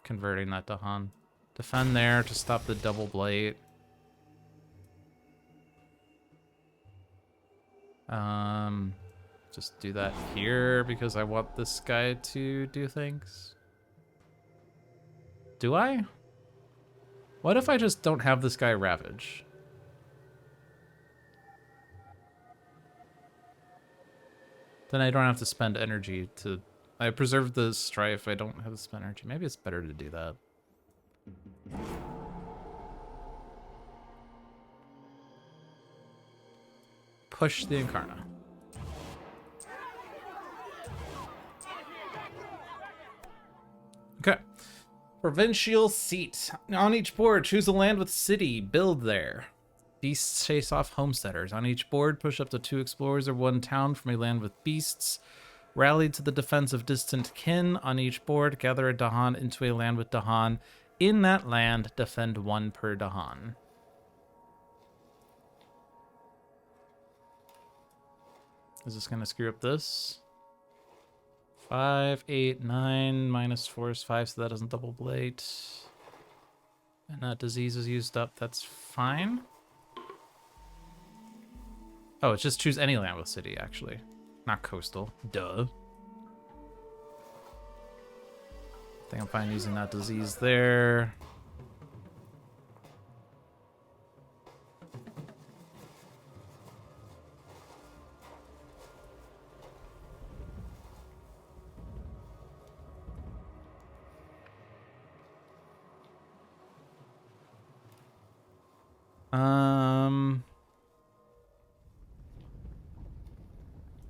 converting that Dahan. Defend there to stop the double blight. Just do that here because I want this guy to do things. Do I? What if I just don't have this guy ravage? Then I don't have to spend energy to... I preserve the strife, I don't have to spend energy. Maybe it's better to do that. Push the Incarna. Okay. Provincial seat. On each board, choose a land with city. Build there. Beasts chase off homesteaders. On each board, push up to 2 explorers or 1 town from a land with beasts. Rally to the defense of distant kin. On each board, gather a Dahan into a land with Dahan. In that land, defend 1 per Dahan. Is this going to screw up this? 5, 8, 9, -4 is 5, so that doesn't double blight. And that disease is used up, that's fine. Oh, it's just choose any land with city, actually. Not coastal. Duh. I think I'm fine using that disease there.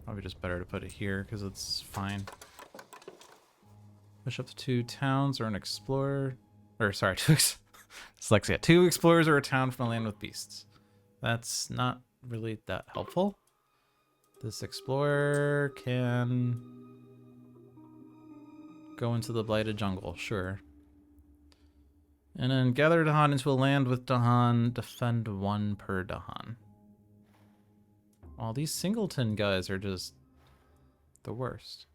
Probably just better to put it here because it's fine. Push up to 2 towns or an explorer. Or sorry, dyslexia. 2 explorers or a town from a land with beasts. That's not really that helpful. This explorer can go into the blighted jungle, sure. And then gather Dahan into a land with Dahan. Defend 1 per Dahan. Well, these singleton guys are just the worst.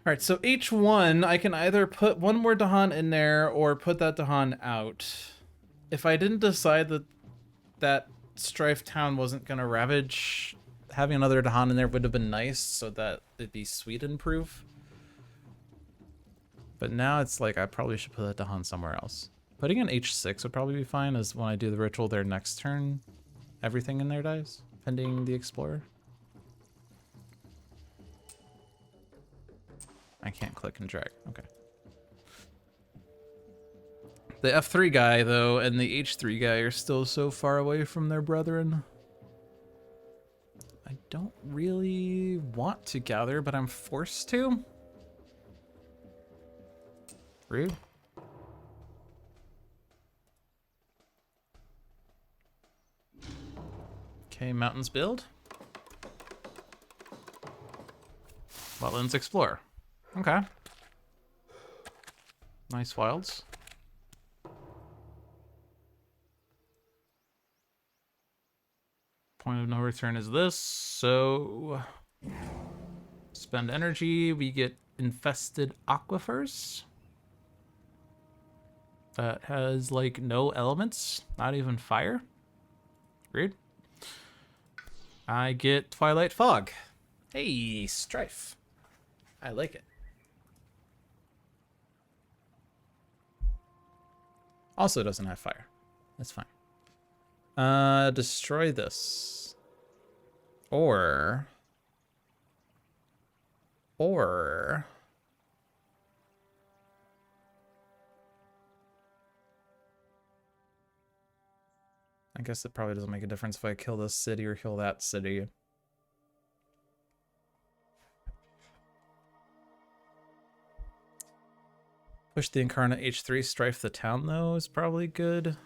Alright, so H1, I can either put 1 more Dahan in there or put that Dahan out. If I didn't decide that that Strife Town wasn't going to ravage, having another Dahan in there would have been nice so that it'd be Sweden proof. But now it's like I probably should put that Dahan somewhere else. Putting an H6 would probably be fine, as when I do the ritual there next turn, everything in there dies, pending the Explorer. I can't click and drag. Okay. The F3 guy, though, and the H3 guy are still so far away from their brethren. I don't really want to gather, but I'm forced to. Rude. Okay, mountains build. Wetlands explore. Okay. Nice wilds. Point of no return is this, so spend energy, we get infested aquifers. That has like no elements, not even fire. Weird. I get Twilight Fog. Hey, Strife. I like it. Also doesn't have fire. That's fine. Destroy this. Or I guess it probably doesn't make a difference if I kill this city or kill that city. Push the Incarnate H3, Strife the town, though, is probably good.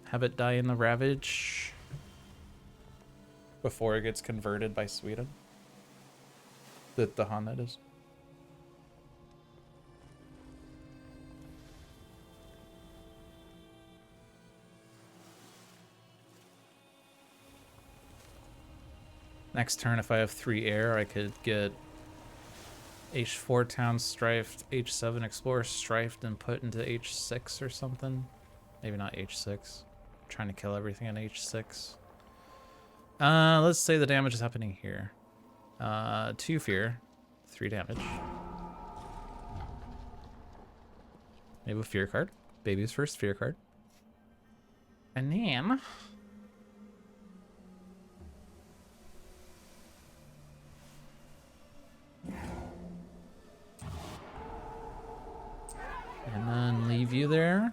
Have it die in the Ravage before it gets converted by Sweden. The Han, that is. Next turn, if I have 3 air, I could get H4 town strifed, H7 explorer strifed, and put into H6 or something. Maybe not H6. I'm trying to kill everything on H6. Let's say the damage is happening here. 2 fear, 3 damage. Maybe a fear card. Baby's first fear card. And then leave you there.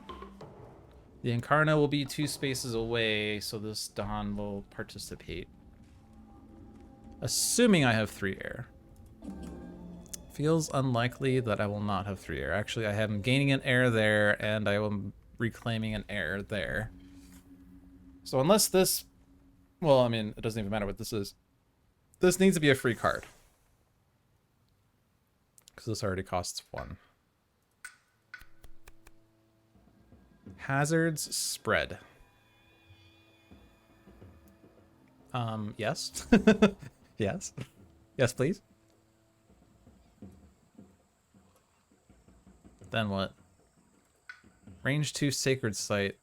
The Incarna will be 2 spaces away, so this Dahan will participate. Assuming I have 3 air. Feels unlikely that I will not have 3 air. Actually, I am gaining an air there, and I am reclaiming an air there. So unless this... Well, I mean, it doesn't even matter what this is. This needs to be a free card. Because this already costs 1. Hazards spread. Yes. Yes. Yes, please. Then what? Range 2 Sacred Site.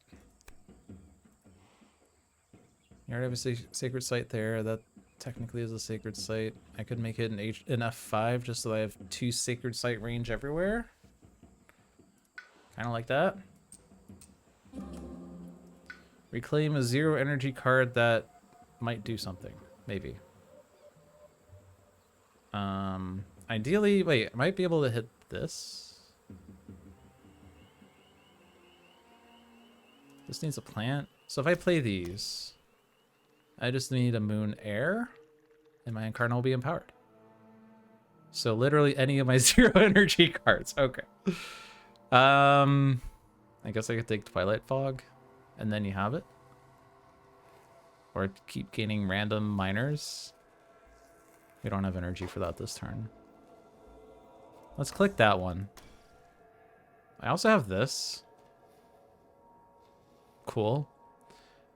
You already have a Sacred Site there. That technically is a Sacred Site. I could make it an F5 just so I have 2 Sacred Site range everywhere. Kind of like that. Reclaim a 0 energy card that might do something. Maybe. Ideally, wait, I might be able to hit this. This needs a plant. So if I play these, I just need a moon air, and my Incarnate will be empowered. So literally any of my 0 energy cards. Okay. I guess I could take Twilight Fog, and then you have it. Or keep gaining random minors. We don't have energy for that this turn. Let's click that one. I also have this. Cool.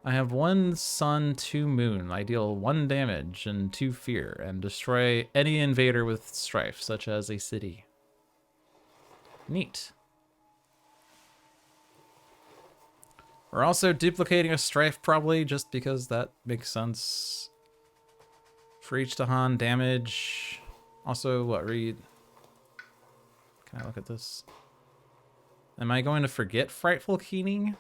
I have 1 sun, 2 moon. I deal 1 damage and 2 fear, and destroy any invader with strife, such as a city. Neat. We're also duplicating a strife, probably, just because that makes sense. For each Dahan damage. Also, what, read? Can I look at this? Am I going to forget Frightful Keening?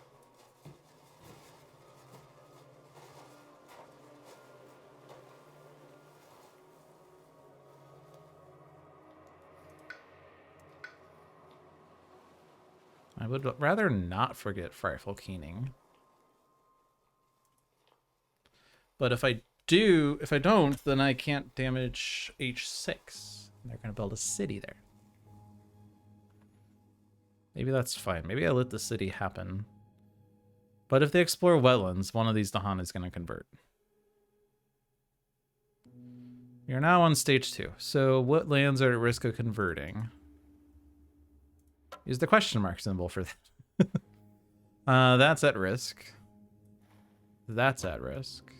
I would rather not forget Frightful Keening. But if I don't, then I can't damage H6. They're going to build a city there. Maybe that's fine. Maybe I let the city happen. But if they explore wetlands, one of these Dahan is going to convert. You're now on stage 2. So what lands are at risk of converting? Use the question mark symbol for that. That's at risk. That's at risk.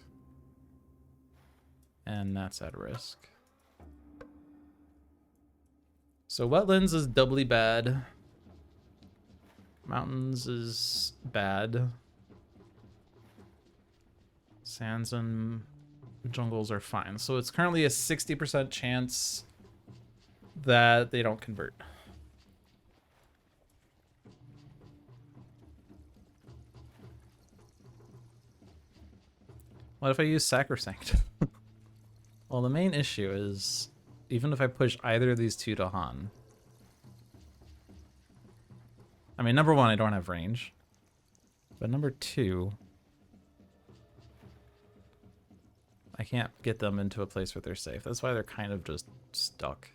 And that's at risk. So wetlands is doubly bad. Mountains is bad. Sands and jungles are fine. So it's currently a 60% chance that they don't convert. What if I use Sacrosanct? Well, the main issue is, even if I push either of these 2 to Han. I mean, number 1, I don't have range. But number 2, I can't get them into a place where they're safe. That's why they're kind of just stuck.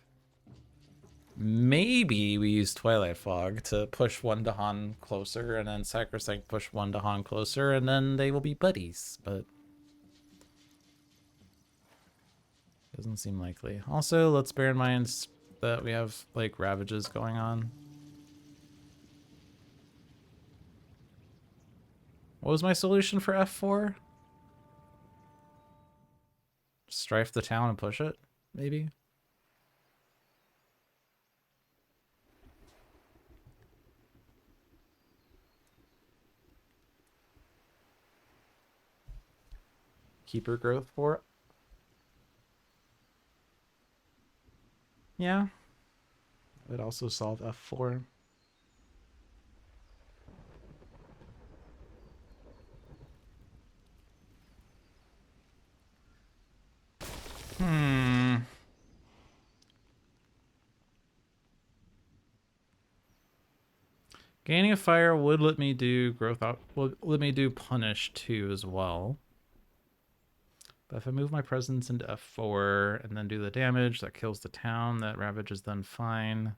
Maybe we use Twilight Fog to push one Dahan closer, and then Sacrosanct push one Dahan closer, and then they will be buddies, but doesn't seem likely. Also, let's bear in mind that we have, like, Ravages going on. What was my solution for F4? Strife the town and push it, maybe? Keeper growth for it? Yeah. It would also solve F4. Gaining a fire would let me do growth out, would let me do punish too as well. But if I move my presence into F4 and then do the damage, that kills the town, that ravage is then fine.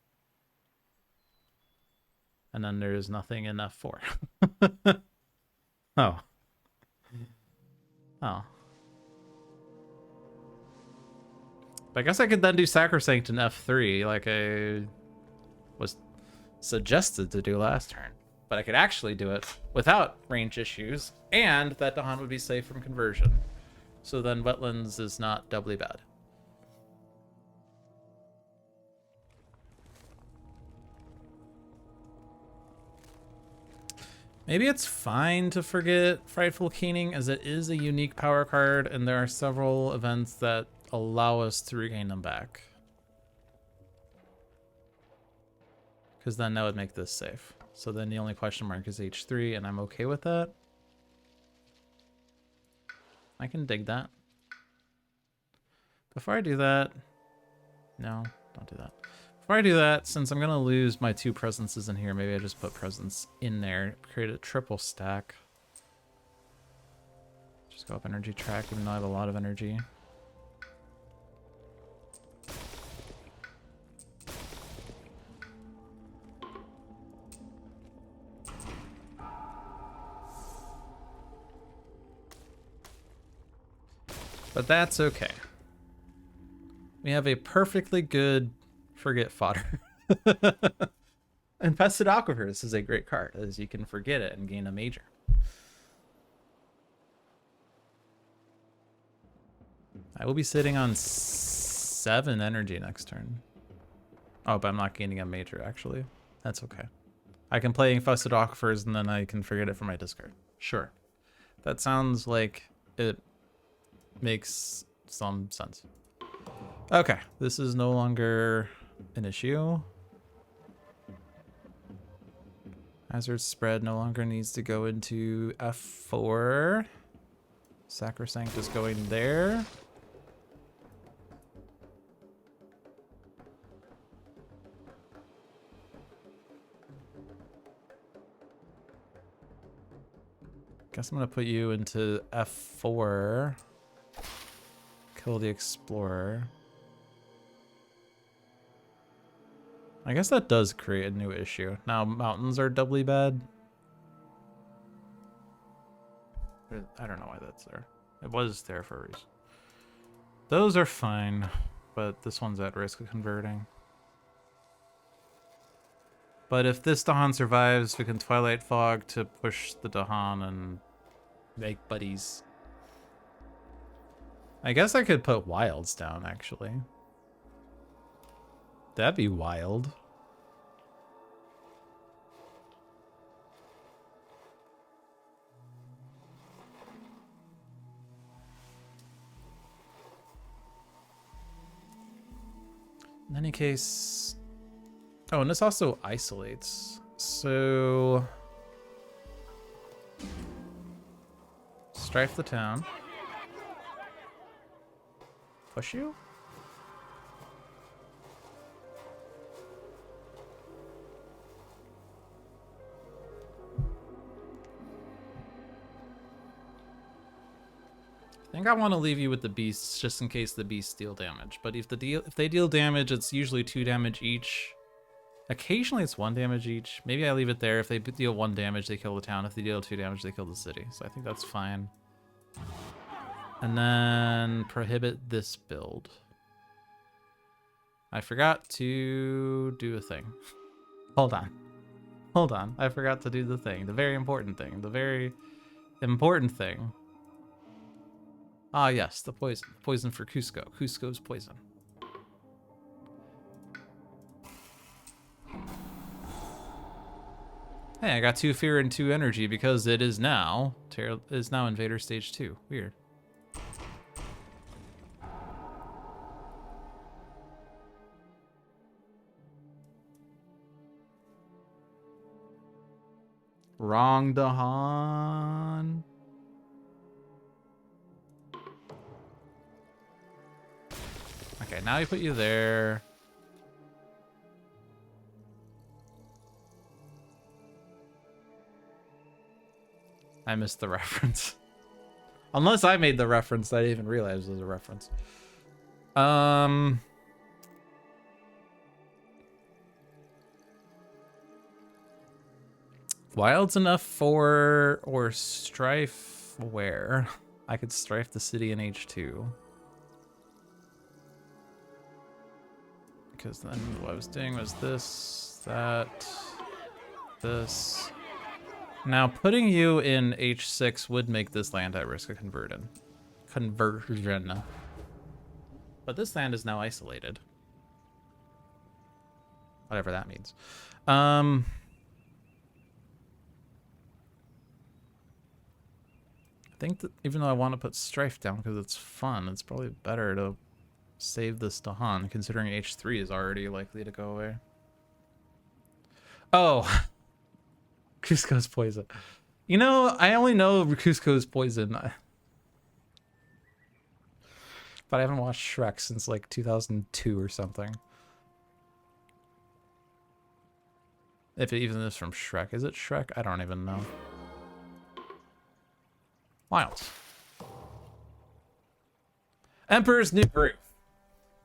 And then there's nothing in F4. Oh. Oh. But I guess I could then do Sacrosanct in F3 like I was suggested to do last turn. But I could actually do it without range issues, and that Dahan would be safe from conversion. So then Wetlands is not doubly bad. Maybe it's fine to forget Frightful Keening, as it is a unique power card, and there are several events that allow us to regain them back. Because then that would make this safe. So then the only question mark is H3, and I'm okay with that. I can dig that. Before I do that... No, don't do that. Before I do that, since I'm going to lose my 2 presences in here, maybe I just put presence in there, create a triple stack. Just go up energy track, even though I have a lot of energy. But that's okay. We have a perfectly good forget fodder. Infested Aquifers is a great card, as you can forget it and gain a major. I will be sitting on 7 energy next turn. Oh, but I'm not gaining a major, actually. That's okay. I can play Infested Aquifers, and then I can forget it from my discard. Sure. That sounds like it makes some sense. Okay, this is no longer an issue. Hazard spread no longer needs to go into F4. Sacrosanct is going there. Guess I'm gonna put you into F4. Kill the Explorer. I guess that does create a new issue. Now mountains are doubly bad. I don't know why that's there. It was there for a reason. Those are fine, but this one's at risk of converting. But if this Dahan survives, we can Twilight Fog to push the Dahan and make buddies. I guess I could put Wilds down, actually. That'd be wild. In any case... Oh, and this also isolates. So... Strife the town. Push you? I think I want to leave you with the beasts just in case the beasts deal damage. But if they deal damage, it's usually 2 damage each. Occasionally it's 1 damage each. Maybe I leave it there. If they deal 1 damage, they kill the town. If they deal 2 damage, they kill the city. So I think that's fine. And then prohibit this build. I forgot to do a thing. Hold on. Hold on. I forgot to do the thing. The very important thing. The very important thing. Ah, yes. The poison. Poison for Cusco. Cusco's poison. Hey, I got 2 fear and 2 energy because it is now Invader Stage 2. Weird. Wrong, Dahan. Okay, now we put you there. I missed the reference. Unless I made the reference, I didn't even realize it was a reference. Wild's enough for, or strife where? I could strife the city in H2. Because then what I was doing was this, that, this. Now putting you in H6 would make this land at risk of conversion. But this land is now isolated. Whatever that means. I think that even though I want to put strife down because it's fun, it's probably better to save this Dahan, considering H3 is already likely to go away. Oh, Cusco's poison. You know, I only know Cusco's poison, but I haven't watched Shrek since like 2002 or something. If it even is from Shrek. Is it Shrek? I don't even know. Wild. Emperor's New Groove.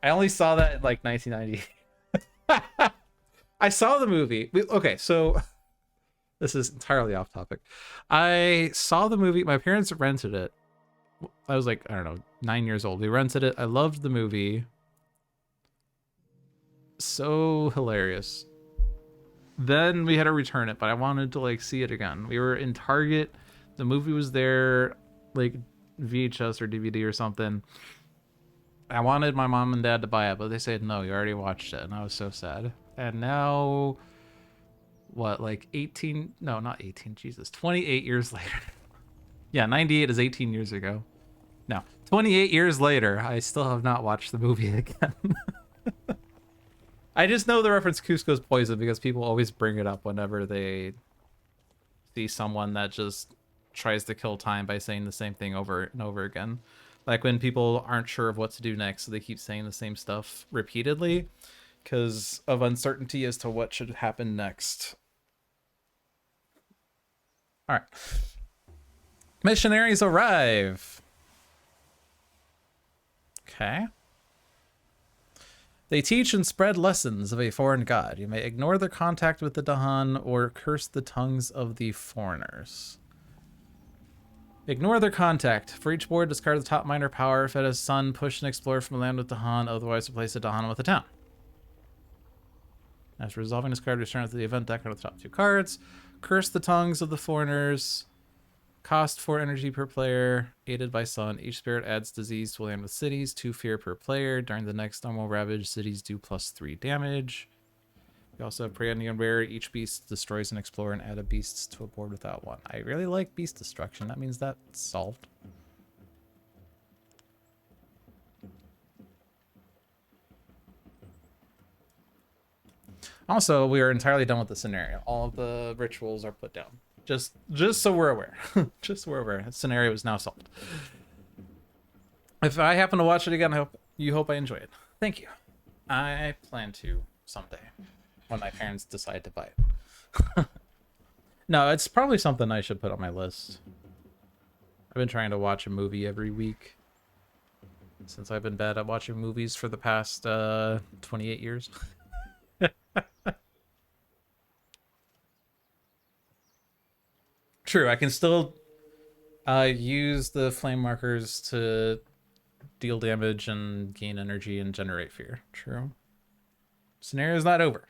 I only saw that in like 1990. I saw the movie. Okay, so this is entirely off topic. I saw the movie. My parents rented it. I was like, I don't know, 9 years old. We rented it. I loved the movie. So hilarious. Then we had to return it, but I wanted to like see it again. We were in Target. The movie was there, like VHS or DVD or something. I wanted my mom and dad to buy it, but they said, no, you already watched it. And I was so sad. And now, what, like 18? No, not 18. Jesus, 28 years later. Yeah, 98 is 18 years ago. No, 28 years later, I still have not watched the movie again. I just know the reference Cusco's poison because people always bring it up whenever they see someone that just tries to kill time by saying the same thing over and over again. Like when people aren't sure of what to do next, so they keep saying the same stuff repeatedly because of uncertainty as to what should happen next. All right. Missionaries arrive. Okay. They teach and spread lessons of a foreign god. You may ignore their contact with the Dahan or curse the tongues of the foreigners. Ignore their contact. For each board, discard the top minor power. If it has sun, push an explorer from the land with Dahan, otherwise replace the Dahan with a town. After resolving this card, return it to the event deck on the top 2 cards. Curse the tongues of the foreigners. Cost 4 energy per player, aided by sun. Each spirit adds disease to land with cities, 2 fear per player. During the next normal ravage, cities do +3 damage. We also have Preonian Rare. Each beast destroys an explorer and add a beast to a board without 1. I really like beast destruction. That means that's solved. Also, we are entirely done with the scenario. All of the rituals are put down. Just so we're aware. Just so we're aware. The scenario is now solved. If I happen to watch it again, I hope I enjoy it. Thank you. I plan to someday when my parents decide to buy it. No, it's probably something I should put on my list. I've been trying to watch a movie every week since I've been bad at watching movies for the past 28 years. True, I can still use the flame markers to deal damage and gain energy and generate fear. True. Scenario's not over.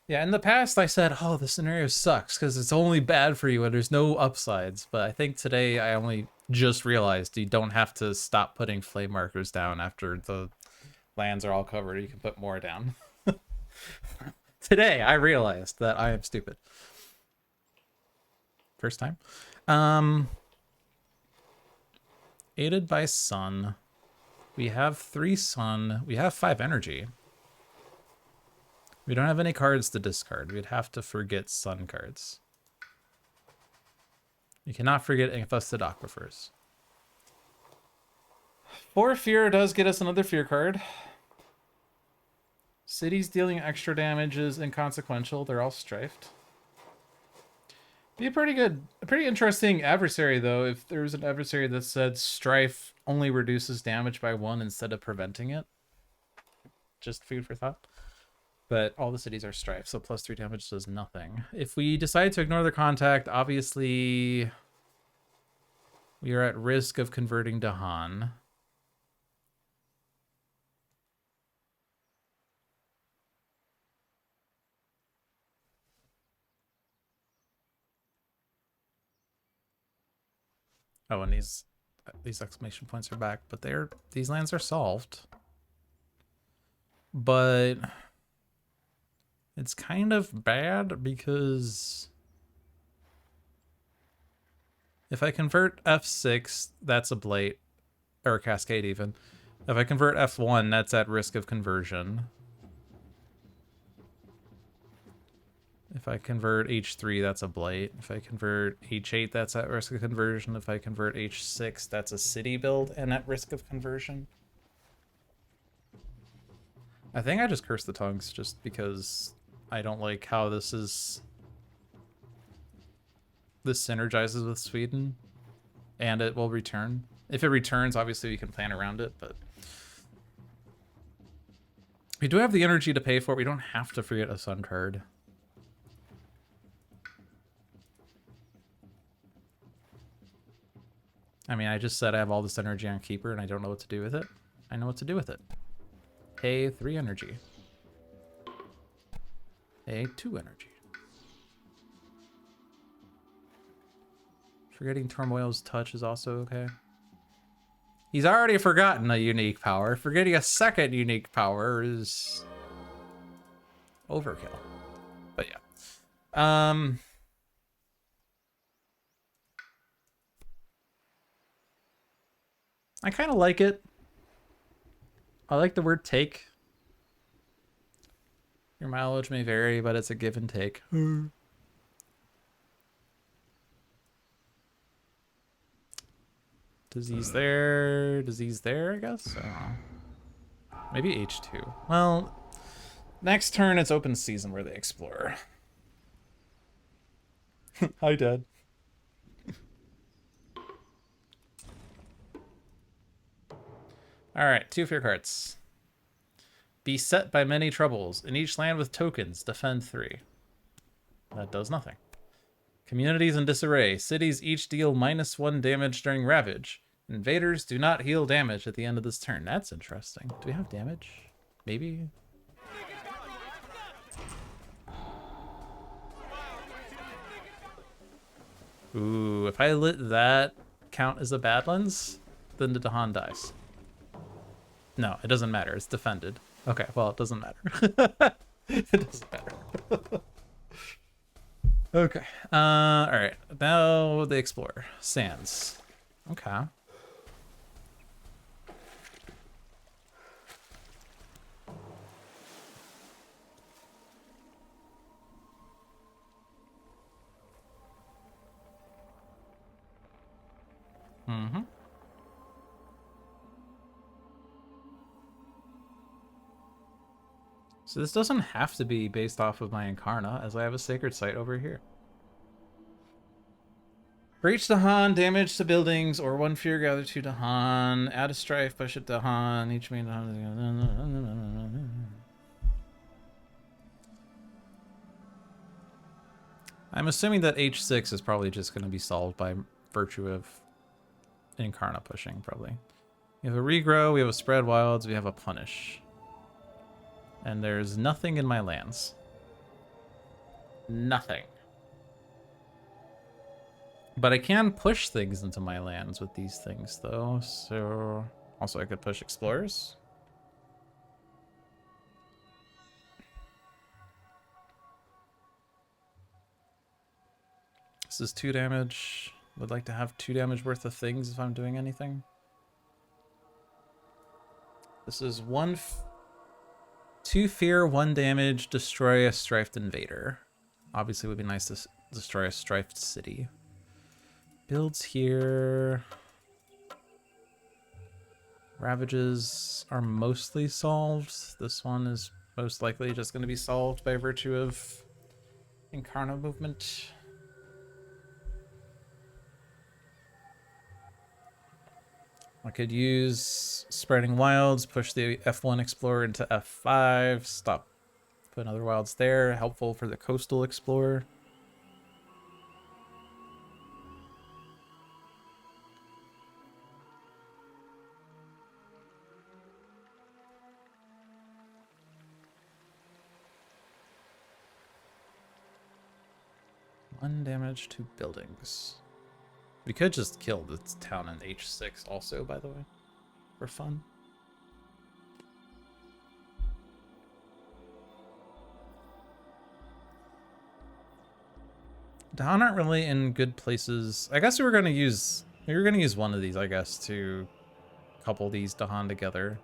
Yeah, in the past I said, oh, the scenario sucks because it's only bad for you and there's no upsides. But I think today I only just realized you don't have to stop putting flame markers down after the lands are all covered. You can put more down. Today I realized that I am stupid. First time. Aided by sun. We have 3 sun. We have 5 energy. We don't have any cards to discard. We'd have to forget sun cards. You cannot forget Infested Aquifers. 4 fear does get us another fear card. Cities dealing extra damage is inconsequential. They're all strifed. Be a pretty interesting adversary, though, if there was an adversary that said strife only reduces damage by 1 instead of preventing it. Just food for thought. But all the cities are strife, so +3 damage does nothing. If we decide to ignore the contact, obviously we are at risk of converting to Han. Oh, and these exclamation points are back, but these lands are solved. But it's kind of bad because if I convert F6, that's a Blade, or a Cascade even. If I convert F1, that's at risk of conversion. If I convert H3, that's a Blight. If I convert H8, that's at risk of conversion. If I convert H6, that's a city build and at risk of conversion. I think I just curse the tongues just because I don't like how this synergizes with Sweden, and it will return. If it returns, obviously we can plan around it, but we do have the energy to pay for it. We don't have to forget a sun card. I mean, I just said I have all this energy on Keeper and I don't know what to do with it. I know what to do with it. Pay 3 energy. Pay 2 energy. Forgetting Turmoil's Touch is also okay. He's already forgotten a unique power. Forgetting a second unique power is overkill. But yeah. I kind of like it. I like the word take. Your mileage may vary, but it's a give and take. Disease there, I guess? I don't know. Maybe H2. Well, next turn it's open season where they explore. Hi, Dad. Alright, 2 fear cards. Beset by many troubles. In each land with tokens, defend 3. That does nothing. Communities in disarray. Cities each deal -1 damage during Ravage. Invaders do not heal damage at the end of this turn. That's interesting. Do we have damage? Maybe? Ooh, if I lit that count as a Badlands, then the Dahan dies. No, it doesn't matter. It's defended. Okay, well, it doesn't matter. It doesn't matter. Okay. Alright. Now the Explorer. Sands. Okay. Mm-hmm. So this doesn't have to be based off of my Incarna, as I have a Sacred Site over here. For each Dahan, damage to buildings or one fear gather to Dahan. Add a strife, push it Dahan. Each main Dahan. I'm assuming that H6 is probably just going to be solved by virtue of Incarna pushing, probably. We have a regrow, we have a spread wilds, we have a punish. And there's nothing in my lands. Nothing. But I can push things into my lands with these things, though. So, also I could push explorers. This is 2 damage. Would like to have 2 damage worth of things if I'm doing anything. This is 2 fear, 1 damage, destroy a strifed invader. Obviously it would be nice to destroy a strifed city. Builds here. Ravages are mostly solved. This one is most likely just going to be solved by virtue of Incarna movement. I could use Spreading Wilds, push the F1 Explorer into F5, stop, put another Wilds there, helpful for the Coastal Explorer. One damage to buildings. We could just kill this town in H6 also, by the way, for fun. Dawn aren't really in good places. I guess we were gonna use one of these, I guess, to couple these Dahan together.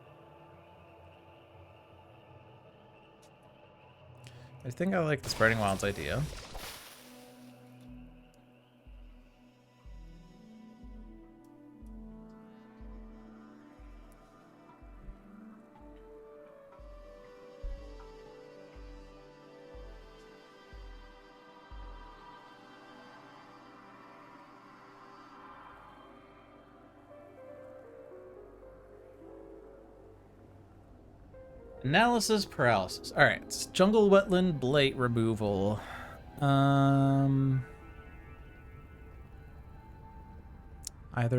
I think I like the Spreading Wilds idea. Analysis paralysis. All right, it's jungle wetland blight removal. Either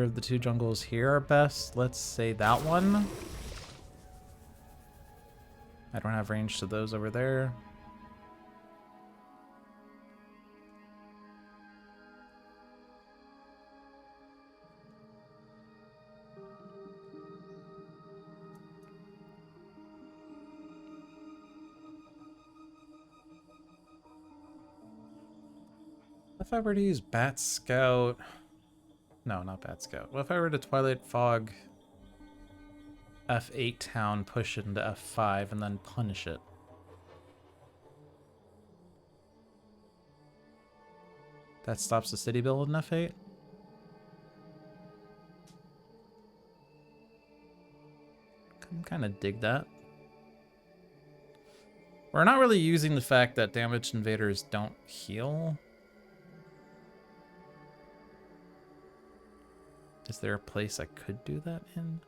of the 2 jungles here are best. Let's say that one. I don't have range to those over there. If I were to use Bat Scout... No, not Bat Scout. What if I were to Twilight Fog F8 town, push it into F5, and then punish it? That stops the city build in F8? I kind of dig that. We're not really using the fact that damaged invaders don't heal. Is there a place I could do that in?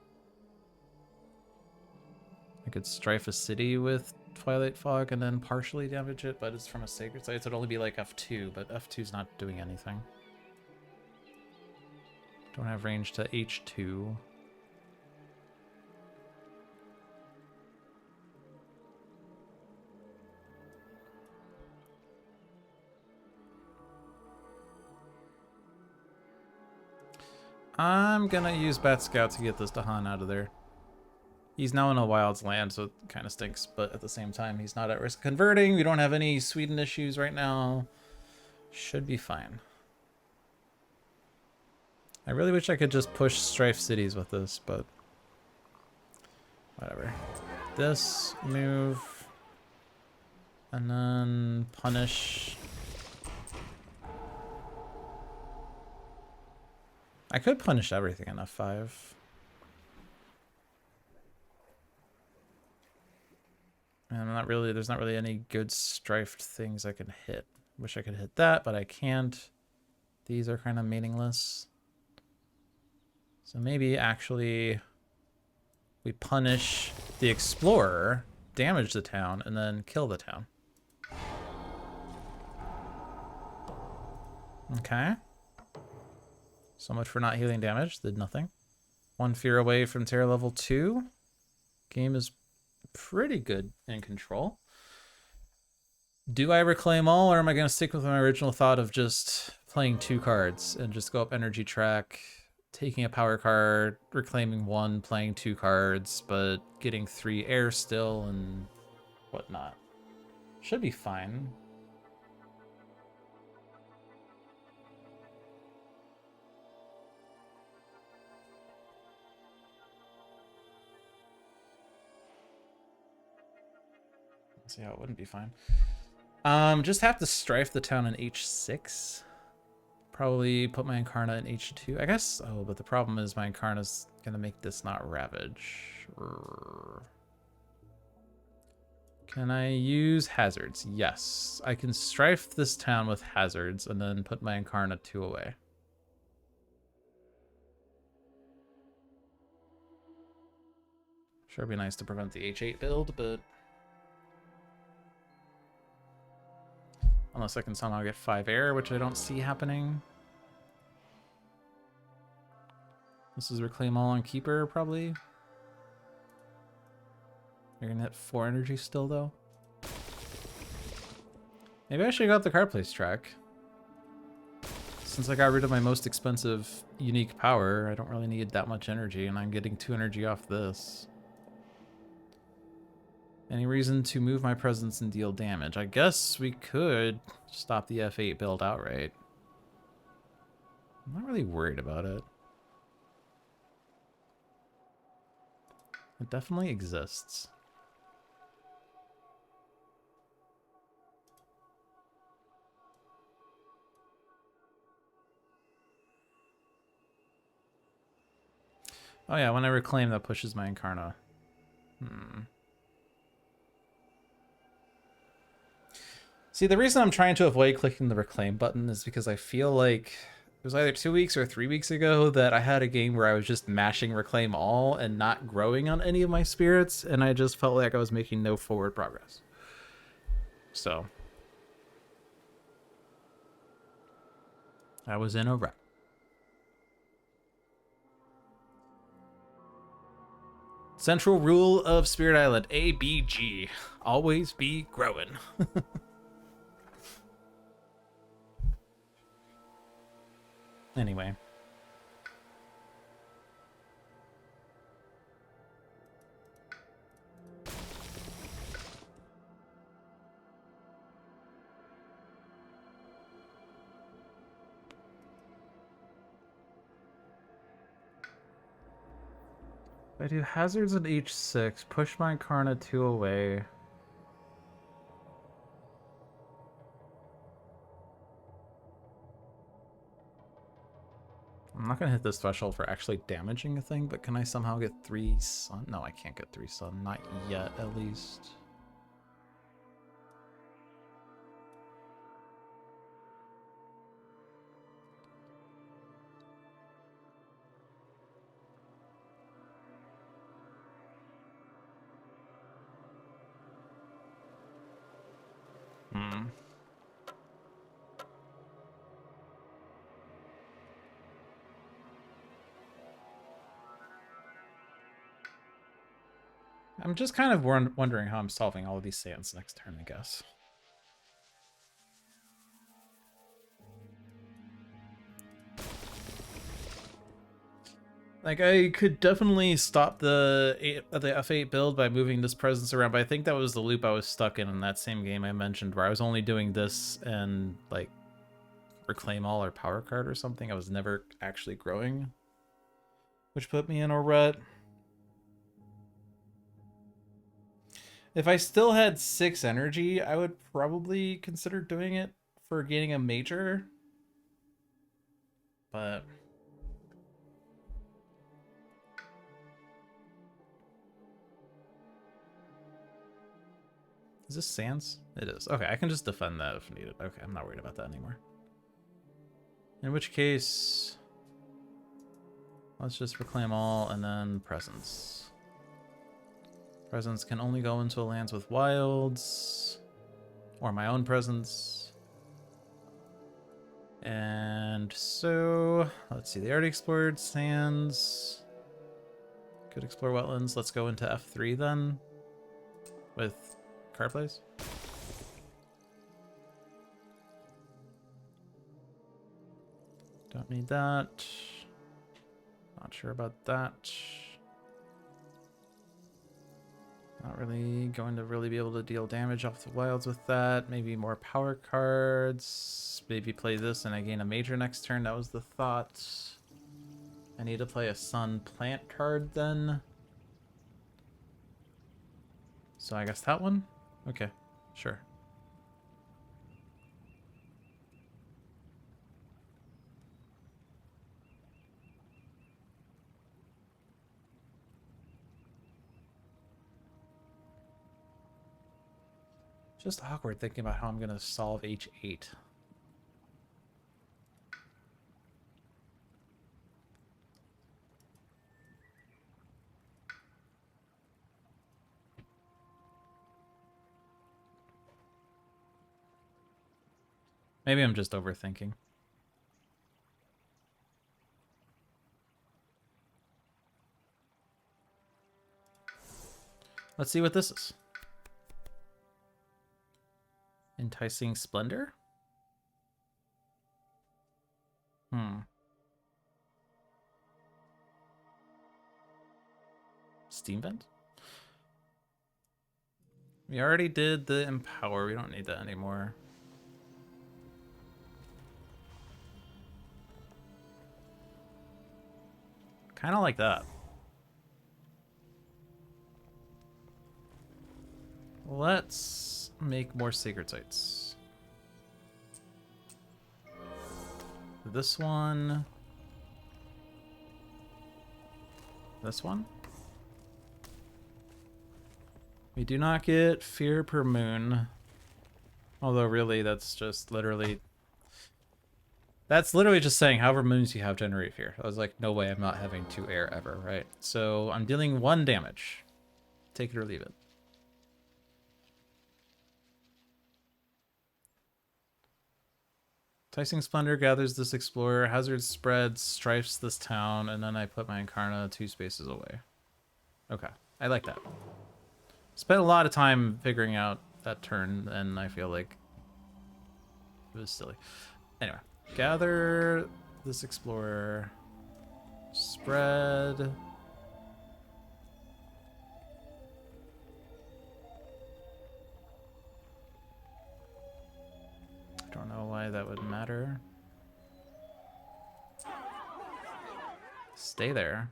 I could strife a city with Twilight Fog and then partially damage it, but it's from a sacred site, so it'd only be like F2, but F2's not doing anything. Don't have range to H2. I'm gonna use Bat Scout to get this Dahan out of there. He's now in a Wild's land, so it kind of stinks, but at the same time, he's not at risk of converting. We don't have any Sweden issues right now. Should be fine. I really wish I could just push Strife Cities with this, but whatever. This move, and then punish. I could punish everything in F5. And there's not really any good strifed things I can hit. Wish I could hit that, but I can't. these are kind of meaningless. So maybe actually we punish the explorer, damage the town, and then kill the town. Okay. So much for not healing damage. Did nothing. 1 fear away from terror level 2. Game is pretty good in control. Do I reclaim all, or am I going to stick with my original thought of just playing 2 cards and just go up energy track, taking a power card, reclaiming 1, playing 2 cards, but getting 3 air still and whatnot? Should be fine. Let's see how it wouldn't be fine. Just have to strife the town in H6. Probably put my Incarna in H2. I guess, oh, but the problem is my Incarna's gonna make this not Ravage. Can I use hazards? Yes. I can strife this town with hazards and then put my Incarna 2 away. Sure, it'd be nice to prevent the H8 build, but unless I can somehow get 5 air, which I don't see happening. This is reclaim all on keeper, probably. You're gonna hit 4 energy still, though. Maybe I should have got the card place track. Since I got rid of my most expensive unique power, I don't really need that much energy, and I'm getting 2 energy off this. Any reason to move my presence and deal damage? I guess we could stop the F8 build outright. I'm not really worried about it. It definitely exists. Oh yeah, when I reclaim, that pushes my Incarna. See, the reason I'm trying to avoid clicking the reclaim button is because I feel like it was either 2 weeks or 3 weeks ago that I had a game where I was just mashing reclaim all and not growing on any of my spirits, and I just felt like I was making no forward progress. So I was in a rut. Central rule of Spirit Island, ABG. Always be growing. Anyway. If I do hazards at H6, push my Incarna 2 away. I'm not gonna hit this threshold for actually damaging a thing, but can I somehow get 3 sun? No, I can't get 3 sun. Not yet, at least. I'm just kind of wondering how I'm solving all of these sands next turn, I guess. Like, I could definitely stop the F8 build by moving this presence around, but I think that was the loop I was stuck in that same game I mentioned, where I was only doing this and, like, reclaim all or power card or something. I was never actually growing, which put me in a rut. If I still had 6 energy, I would probably consider doing it for gaining a major. But is this Sans? It is. Okay, I can just defend that if needed. Okay, I'm not worried about that anymore. In which case, let's just reclaim all and then presence. Presence can only go into lands with wilds, or my own presence. And so, let's see, they already explored sands. Could explore wetlands. Let's go into F3 then, with card plays. Don't need that. Not sure about that. Not really going to really be able to deal damage off the wilds with that. Maybe more power cards. Maybe play this and I gain a major next turn. That was the thought. I need to play a sun plant card then. So I guess that one? Okay, sure. Just awkward thinking about how I'm going to solve H8. Maybe I'm just overthinking. Let's see what this is. Enticing Splendor? Steam Vent? We already did the Empower. We don't need that anymore. Kind of like that. Let's make more Sacred Sites. This one. This one. We do not get Fear per Moon. Although really that's just literally... That's literally just saying however moons you have generate fear. I was like, no way I'm not having 2 air ever, right? So I'm dealing 1 damage. Take it or leave it. Enticing Splendor gathers this explorer, hazard spreads, strifes this town, and then I put my Incarna 2 spaces away. Okay, I like that. Spent a lot of time figuring out that turn, and I feel like it was silly. Anyway, gather this explorer, spread. I don't know why that would matter. Stay there.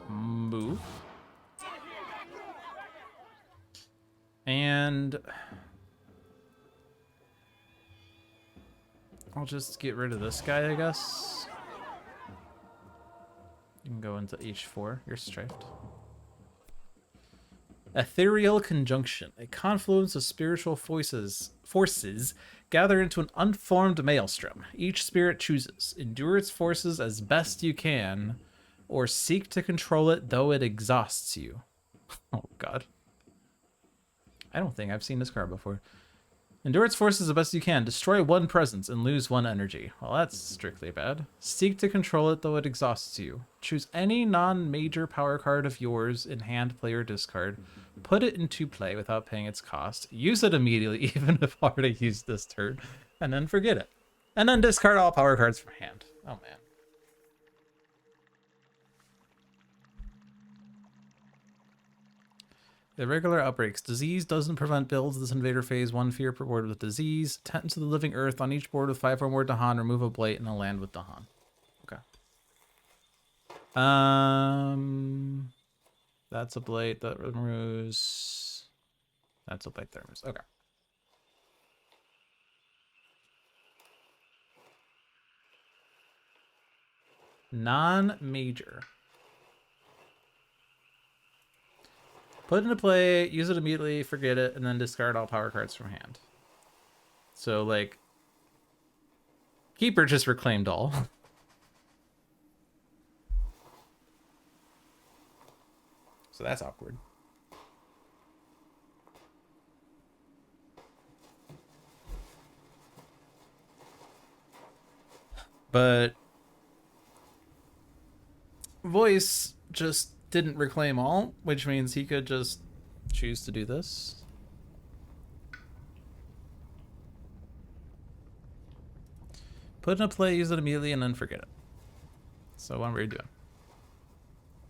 Move. And I'll just get rid of this guy, I guess. You can go into H4. You're strifed. Ethereal Conjunction. A confluence of spiritual forces gather into an unformed maelstrom. Each spirit chooses. Endure its forces as best you can, or seek to control it though it exhausts you. Oh, God. I don't think I've seen this card before. Endure its forces as best you can. Destroy 1 presence and lose 1 energy. Well, that's strictly bad. Seek to control it though it exhausts you. Choose any non-major power card of yours in hand, play, or discard. Put it into play without paying its cost. Use it immediately, even if already used this turn. And then forget it. And then discard all power cards from hand. Oh, man. Irregular outbreaks. Disease doesn't prevent builds this invader phase. 1 fear per board with disease. Tend to the living earth on each board with 5 or more Dahan. Remove a blight in a land with Dahan. Okay. That's a blight that removes. That's a blight that removes. Okay. Non-major. Put into play, use it immediately, forget it, and then discard all power cards from hand. So, like, Keeper just reclaimed all. So that's awkward. But Voice just didn't reclaim all, which means he could just choose to do this. Put in a play, use it immediately, and then forget it. So what are we doing?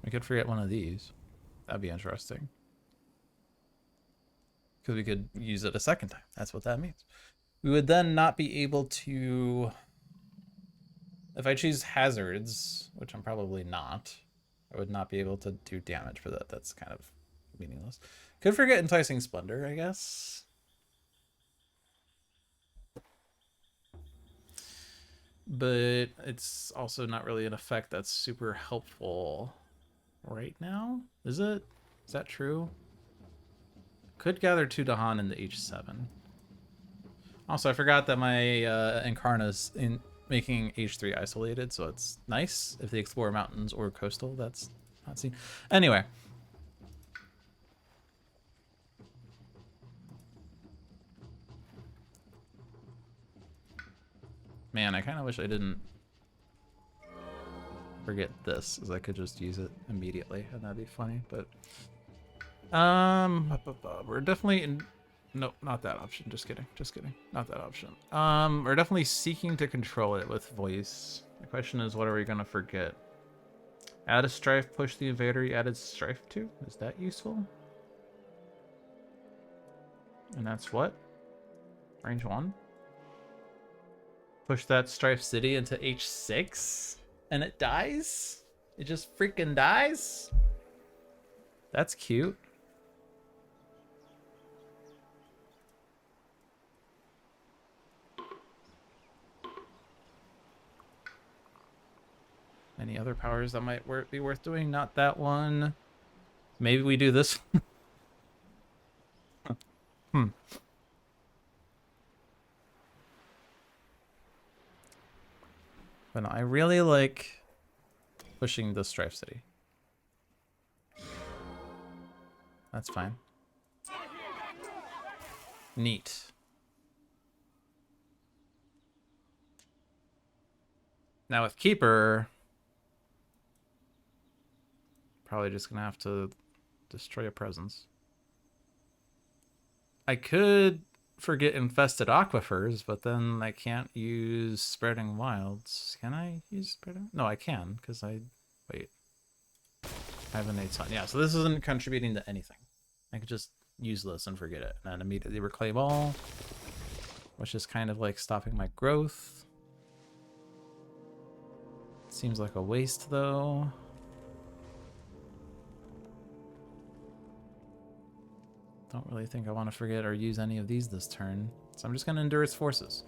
We could forget one of these. That'd be interesting. Because we could use it a second time. That's what that means. We would then not be able to... If I choose hazards, which I'm probably not, I would not be able to do damage for that. That's kind of meaningless. Could forget Enticing Splendor, I guess. But it's also not really an effect that's super helpful right now. Is it? Is that true? Could gather 2 Dahan in the H7. Also, I forgot that my Incarna's in making H3 isolated, so it's nice if they explore mountains or coastal. That's not seen. Anyway. Man, I kind of wish I didn't forget this, as I could just use it immediately, and that'd be funny, but... we're definitely in... No, not that option. Just kidding. Just kidding. Not that option. We're definitely seeking to control it with voice. The question is, what are we gonna forget? Add a strife, push the invader you added strife to? Is that useful? And that's what? Range 1? Push that strife city into H6? And it dies? It just freaking dies? That's cute. Any other powers that might be worth doing? Not that one. Maybe we do this. But no, I really like pushing the Strife City. That's fine. Neat. Now with Keeper, probably just gonna have to destroy a presence. I could forget Infested Aquifers, but then I can't use Spreading Wilds. Can I use Spreading? No, I can, because wait. I have an 8 ton. Yeah, so this isn't contributing to anything. I could just use this and forget it, and then immediately reclaim all, which is kind of like stopping my growth. Seems like a waste, though. Don't really think I want to forget or use any of these this turn, so I'm just going to endure its forces.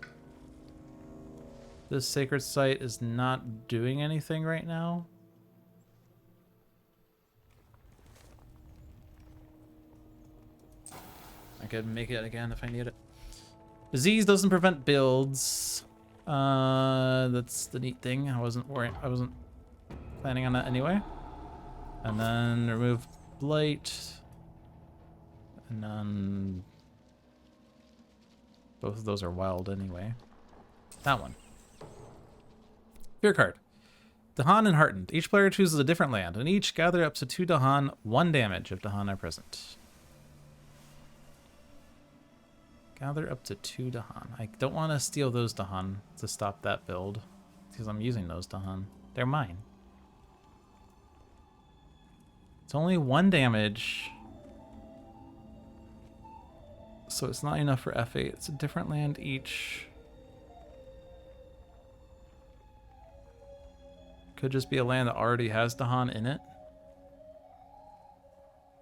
This sacred site is not doing anything right now. I could make it again if I need it. Disease doesn't prevent builds. That's the neat thing. I wasn't planning on that anyway. And then remove blight. And then both of those are wild anyway. That one. Fear card. Dahan and Heartened. Each player chooses a different land, and each gather up to 2 Dahan, 1 damage if Dahan are present. Gather up to 2 Dahan. I don't want to steal those Dahan to stop that build, because I'm using those Dahan. They're mine. It's only 1 damage. So it's not enough for F8. It's a different land each. Could just be a land that already has Dahan in it.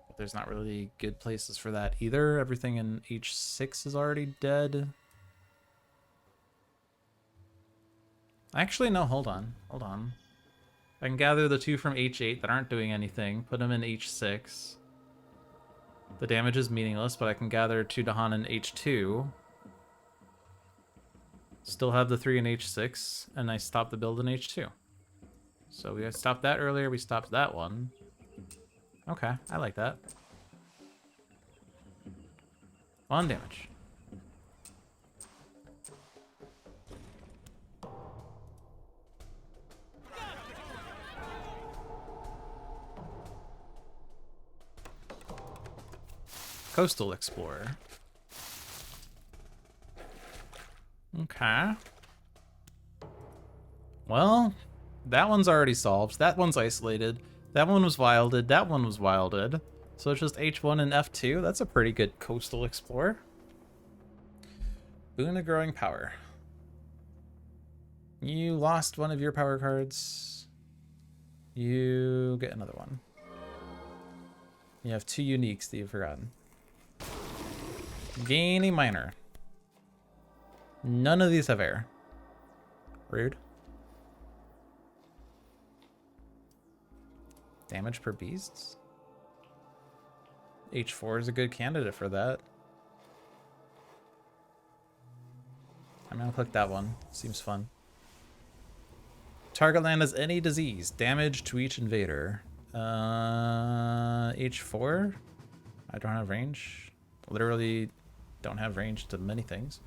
But there's not really good places for that either. Everything in H6 is already dead. Actually, no, hold on. Hold on. I can gather the 2 from H8 that aren't doing anything. Put them in H6. The damage is meaningless, but I can gather 2 Dahan in H2. Still have the 3 in H6, and I stopped the build in H2. So we stopped that earlier, we stopped that one. Okay, I like that. 1 damage. Coastal Explorer. Okay. Well, that one's already solved. That one's isolated. That one was wilded. That one was wilded. So it's just H1 and F2. That's a pretty good Coastal Explorer. Boon of Growing Power. You lost one of your power cards. You get another one. You have 2 uniques that you've forgotten. Gain a minor. None of these have air. Rude. Damage per beasts? H4 is a good candidate for that. I'm gonna click that one. Seems fun. Target land has any disease. Damage to each invader. H4? I don't have range. Literally don't have range to many things.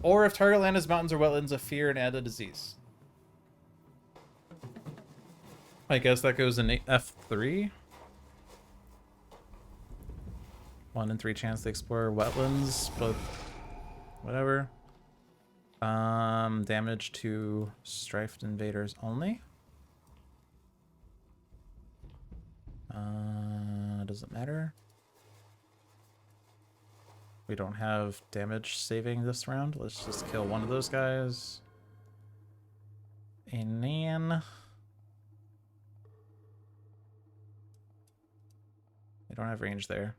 Or if target land has mountains or wetlands of fear and add a disease. I guess that goes in F3. 1 in 3 chance to explore wetlands, but whatever. Damage to strifed invaders only. Doesn't matter. We don't have damage saving this round. Let's just kill one of those guys. And then we don't have range there.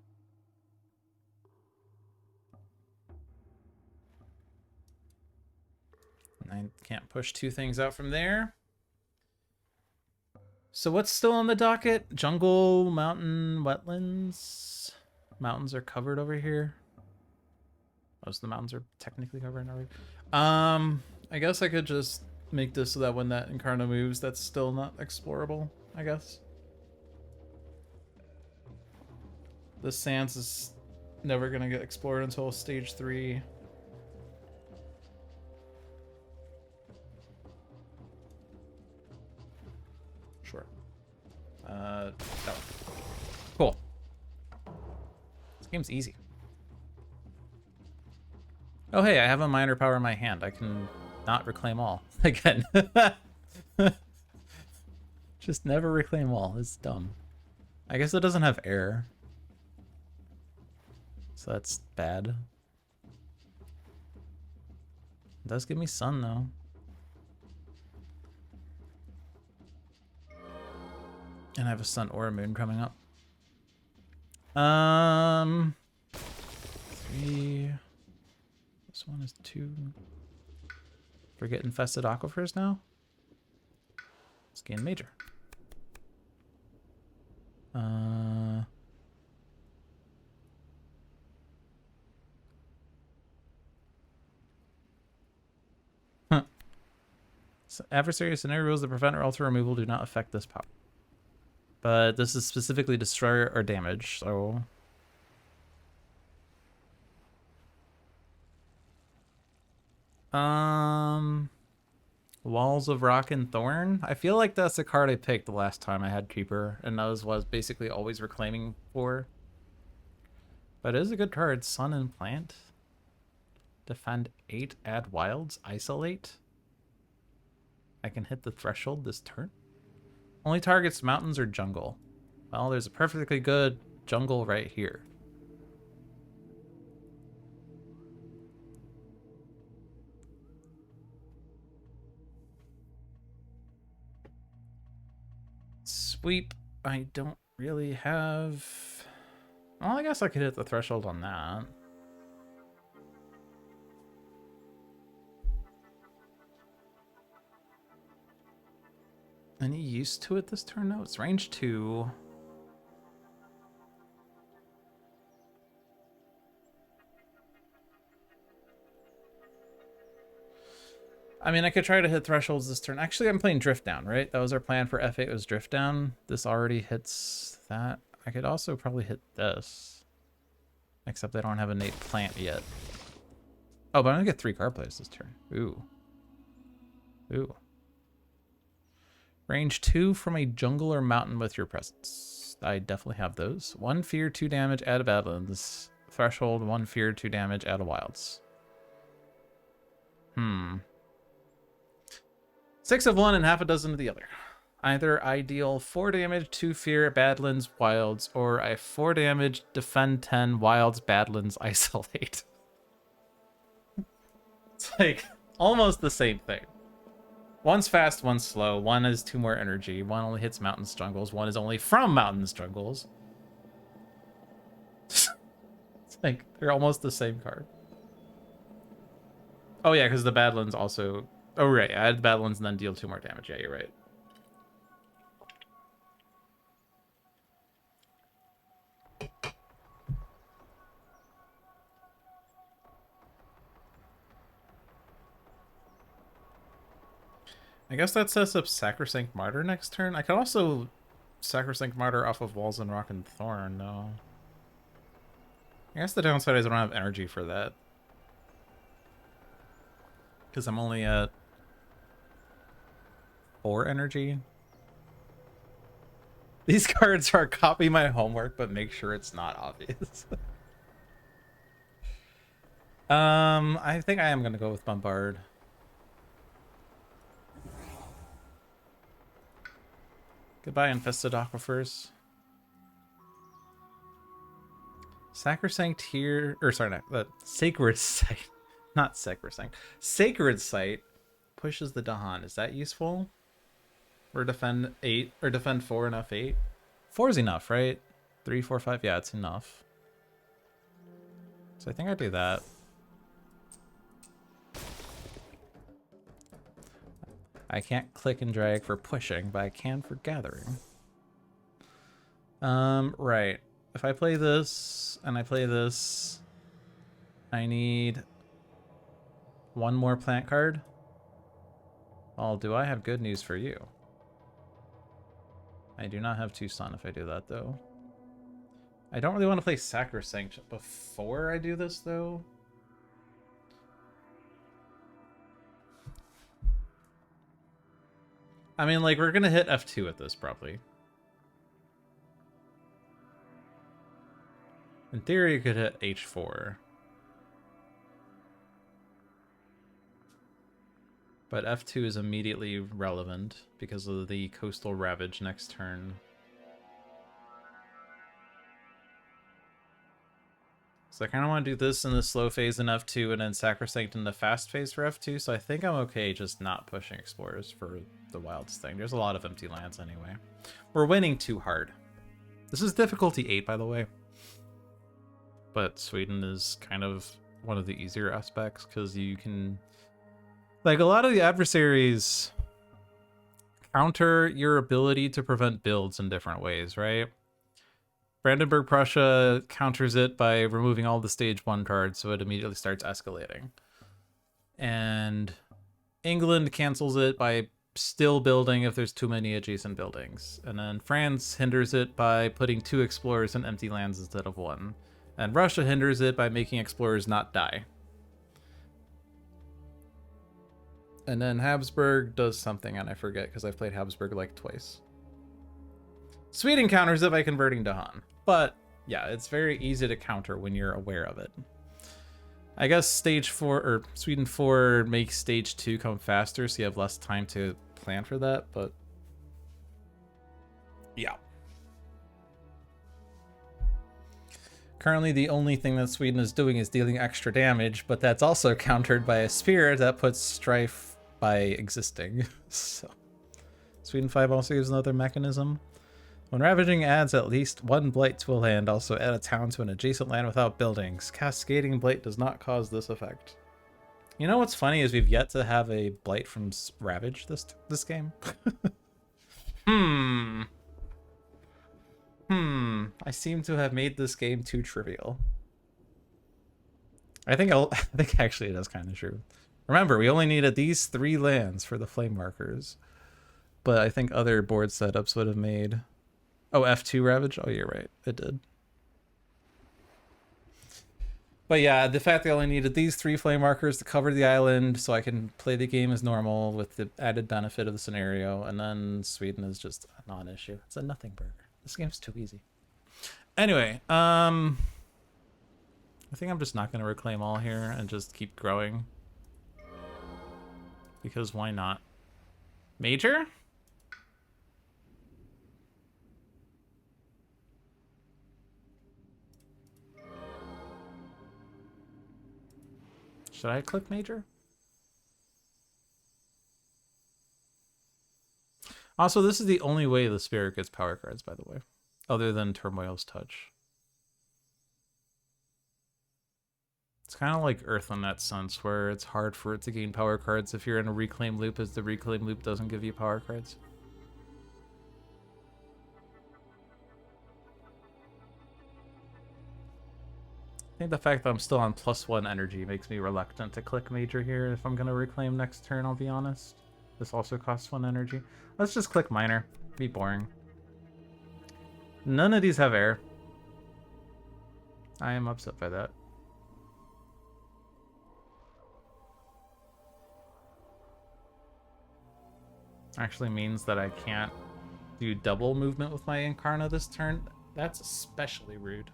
And I can't push 2 things out from there. So what's still on the docket? Jungle, mountain, wetlands. Mountains are covered over here. Most of the mountains are technically covered already. I guess I could just make this so that when that Incarna moves, that's still not explorable, I guess. This Sands is never gonna get explored until stage 3. Sure. That one. Cool. This game's easy. Oh hey, I have a minor power in my hand. I can not reclaim all again. Just never reclaim all. It's dumb. I guess it doesn't have air. So that's bad. It does give me sun though. And I have a sun or a moon coming up. 3. This one is 2. Forget infested aquifers now. Let's gain major. So adversary scenario rules that prevent or alter removal do not affect this power. But this is specifically destroy or damage, so Walls of Rock and Thorn. I feel like that's the card I picked the last time I had Creeper, and that was basically always reclaiming for. But it is a good card. Sun and Plant. Defend 8, add wilds, isolate. I can hit the threshold this turn. Only targets mountains or jungle. Well, there's a perfectly good jungle right here. Sweep, I don't really have... Well, I guess I could hit the threshold on that. Any use to it this turn? No, it's range 2. I mean, I could try to hit thresholds this turn. Actually, I'm playing Drift Down, right? That was our plan for F8 was Drift Down. This already hits that. I could also probably hit this. Except I don't have a innate plant yet. Oh, but I'm gonna get 3 card plays this turn. Ooh. Ooh. Range 2 from a jungle or mountain with your presence. I definitely have those. 1 fear, 2 damage, add a Badlands. Threshold, 1 fear, 2 damage, add a Wilds. 6 of one and half a dozen of the other. Either I deal 4 damage, 2 fear, Badlands, Wilds, or I 4 damage, defend 10, Wilds, Badlands, isolate. It's like almost the same thing. One's fast, one's slow. One has 2 more energy. One only hits mountains, jungles. One is only from mountains, jungles. It's like they're almost the same card. Oh yeah, because the Badlands also... Oh right, I add Badlands and then deal 2 more damage. Yeah, you're right. I guess that sets up Sacrosanct Martyr next turn. I could also Sacrosanct Martyr off of Walls and Rock and Thorn, no. I guess the downside is I don't have energy for that. Because I'm only at 4 energy. These cards are copy my homework, but make sure it's not obvious. I think I am going to go with Bombard. Goodbye, Infested Aquifers. Sacrosanct here, or sorry, not the Sacred Site, not Sacrosanct. Sacred Site pushes the Dahan. Is that useful? Or defend 8, or defend 4 and F8? 4 is enough, right? 3, 4, 5, yeah, it's enough. So I think I do that. I can't click and drag for pushing, but I can for gathering. Right. If I play this and I play this, I need 1 more plant card. Well, do I have good news for you? I do not have 2 sun if I do that, though. I don't really want to play Sacrosanct before I do this, though. I mean, like, we're gonna hit F2 at this, probably. In theory, you could hit H4. But F2 is immediately relevant because of the Coastal Ravage next turn. So I kind of want to do this in the slow phase in F2 and then Sacrosanct in the fast phase for F2, so I think I'm okay just not pushing Explorers for the Wilds thing. There's a lot of empty lands anyway. We're winning too hard. This is difficulty 8, by the way. But Sweden is kind of one of the easier aspects because you can... Like, a lot of the adversaries counter your ability to prevent builds in different ways, right? Brandenburg Prussia counters it by removing all the stage 1 cards, so it immediately starts escalating. And England cancels it by still building if there's too many adjacent buildings. And then France hinders it by putting 2 explorers in empty lands instead of 1. And Russia hinders it by making explorers not die. And then Habsburg does something, and I forget because I've played Habsburg like twice. Sweden counters it by converting Dahan. But yeah, it's very easy to counter when you're aware of it. I guess stage 4 or Sweden 4 makes stage 2 come faster, so you have less time to plan for that, but yeah. Currently, the only thing that Sweden is doing is dealing extra damage, but that's also countered by a spear that puts strife by existing. So Sweden 5 also gives another mechanism. When Ravaging adds at least 1 blight to a land, also add a town to an adjacent land without buildings. Cascading blight does not cause this effect. You know what's funny is we've yet to have a blight from Ravage this game. I seem to have made this game too trivial. I think actually it is kind of true. Remember, we only needed these 3 lands for the flame markers. But I think other board setups would have made... Oh, F2 Ravage? Oh, you're right. It did. But yeah, the fact that I only needed these 3 flame markers to cover the island so I can play the game as normal with the added benefit of the scenario, and then Sweden is just a non-issue. It's a nothing burger. This game's too easy. Anyway, I think I'm just not going to reclaim all here and just keep growing. Because why not? Major? Should I click major? Also, this is the only way the spirit gets power cards, by the way. Other than Turmoil's Touch. It's kind of like Earth in that sense, where it's hard for it to gain power cards if you're in a reclaim loop, as the reclaim loop doesn't give you power cards. I think the fact that I'm still on +1 energy makes me reluctant to click major here if I'm going to reclaim next turn, I'll be honest. This also costs 1 energy. Let's just click minor. Be boring. None of these have air. I am upset by that. Actually means that I can't do double movement with my Incarna this turn. That's especially rude.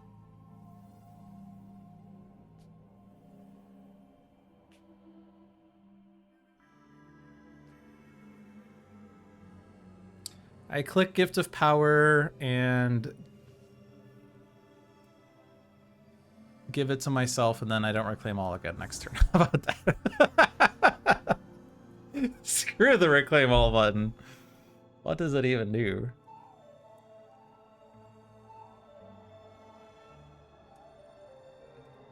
I click Gift of Power and give it to myself, and then I don't reclaim all again next turn. How about that? Screw the reclaim all button. What does it even do?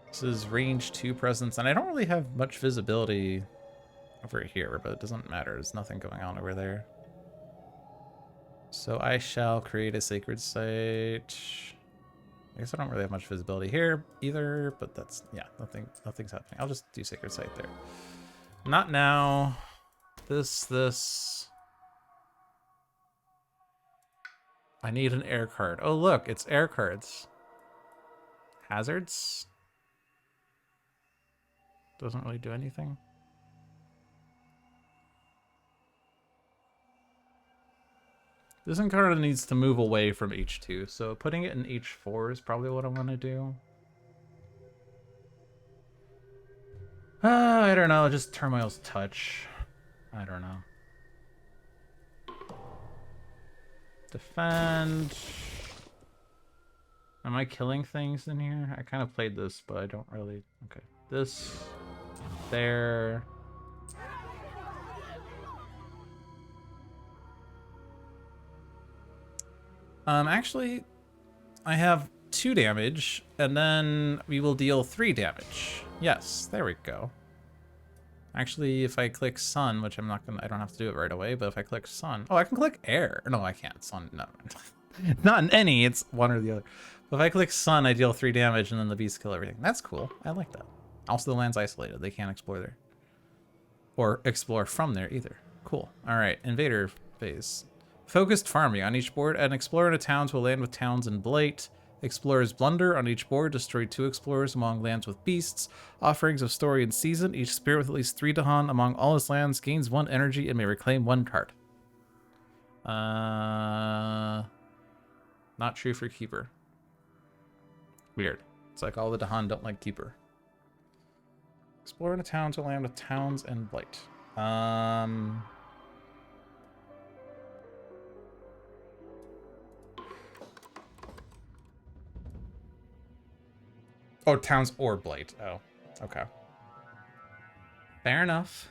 This is range 2 presence, and I don't really have much visibility over here, but it doesn't matter. There's nothing going on over there. So I shall create a sacred site. I guess I don't really have much visibility here either, but that's, yeah, nothing's happening. I'll just do sacred site there. Not now. This. I need an air card. Oh, look, it's air cards. Hazards? Doesn't really do anything. This Incarna needs to move away from H2, so putting it in H4 is probably what I want to do. I don't know, just Turmoil's Touch. I don't know. Defend. Am I killing things in here? I kind of played this, but I don't really... Okay. This. There. Actually, I have 2 damage, and then we will deal 3 damage. Yes, there we go. Actually, if I click Sun, which I'm not gonna, I don't have to do it right away, but if I click Sun, oh, I can click Air. No, I can't. Sun, no. Not in any, it's one or the other. But if I click Sun, I deal 3 damage, and then the beasts kill everything. That's cool. I like that. Also, the land's isolated. They can't explore there. Or explore from there, either. Cool. All right, Invader phase. Focused farming. On each board, an explorer in a town will land with towns and blight. Explorer's blunder. On each board, destroy 2 explorers among lands with beasts. Offerings of story and season. Each spirit with at least 3 Dahan among all his lands gains 1 energy and may reclaim 1 card. Not true for Keeper. Weird. It's like all the Dahan don't like Keeper. Explorer in a town to land with towns and blight. Oh, towns or blight. Oh, okay. Fair enough.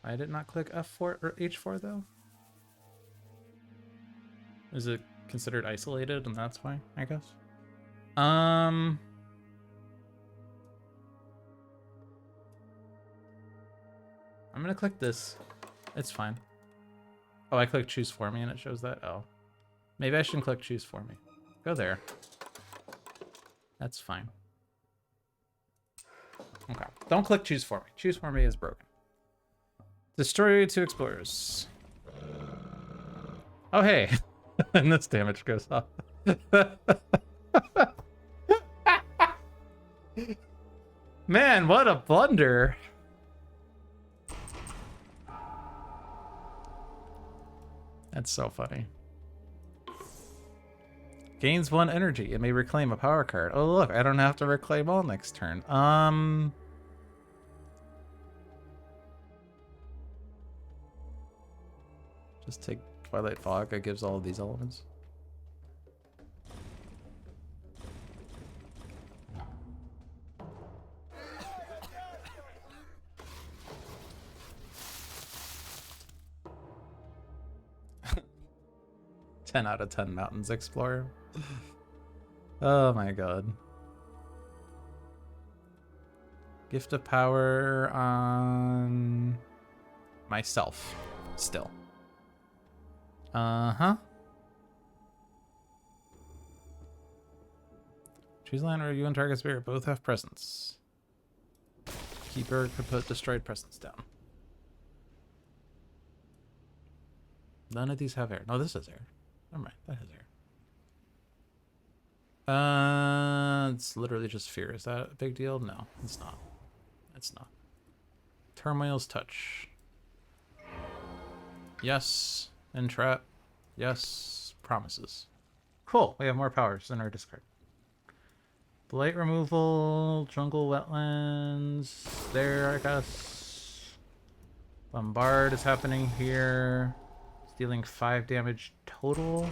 I did not click F4 or H4 though. Is it considered isolated and that's why, I guess? I'm gonna click this. It's fine. Oh, I clicked choose for me and it shows that. Oh. Maybe I shouldn't click choose for me. Go there. That's fine. Okay. Don't click choose for me. Choose for me is broken. Destroy 2 explorers. Oh, hey. And this damage goes up. Man, what a blunder. That's so funny. Gains 1 energy. It may reclaim a power card. Oh, look, I don't have to reclaim all next turn. Just take Twilight Fog. It gives all of these elements. Ten out of 10 Mountains Explorer. Oh my god. Gift of Power on myself. Still. Uh-huh. Choose land where you and target spirit both have presence. Keeper could put destroyed presence down. None of these have air. No, this is air. Never mind, that has air. It's literally just fear. Is that a big deal? No, it's not. It's not. Turmoil's Touch. Yes. Entrap. Yes. Promises. Cool. We have more powers in our discard. Blight removal. Jungle wetlands. There, I guess. Bombard is happening here. It's dealing 5 damage total.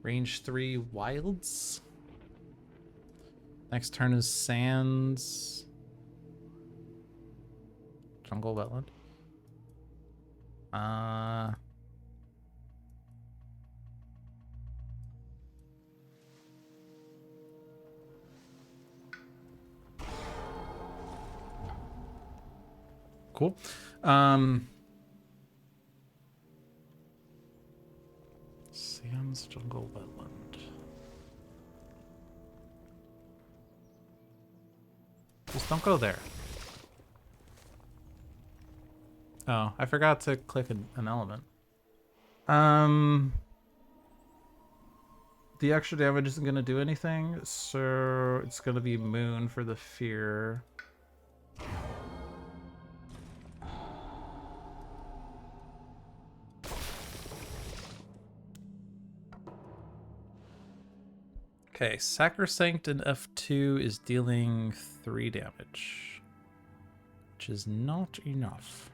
Range 3 wilds. Next turn is sands. Jungle wetland. Cool. Sands, jungle wetland. Just don't go there. Oh, I forgot to click an element. The extra damage isn't gonna do anything, so it's gonna be Moon for the fear. Okay, Sacrosanct in F2 is dealing 3 damage, which is not enough.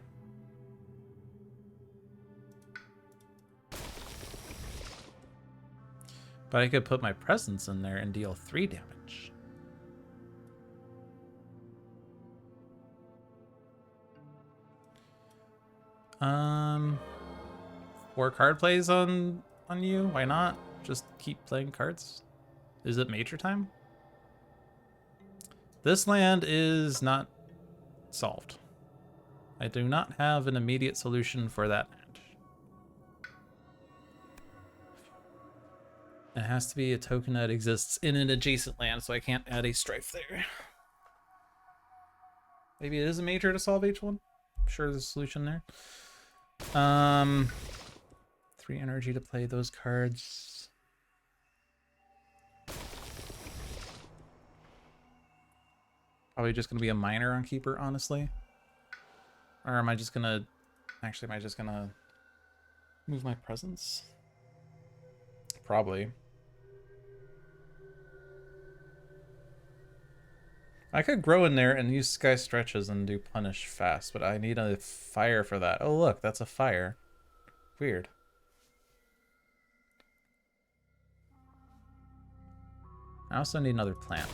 But I could put my presence in there and deal 3 damage. Four card plays on you? Why not? Just keep playing cards. Is it major time? This land is not solved. I do not have an immediate solution for that land. It has to be a token that exists in an adjacent land, so I can't add a strife there. Maybe it is a major to solve H1. I'm sure there's a solution there. 3 energy to play those cards. Probably just gonna be a minor on Keeper, honestly. Or am I just gonna... Actually, am I just gonna move my presence? Probably. I could grow in there and use Sky Stretches and do Punish fast, but I need a fire for that. Oh look, that's a fire. Weird. I also need another plant,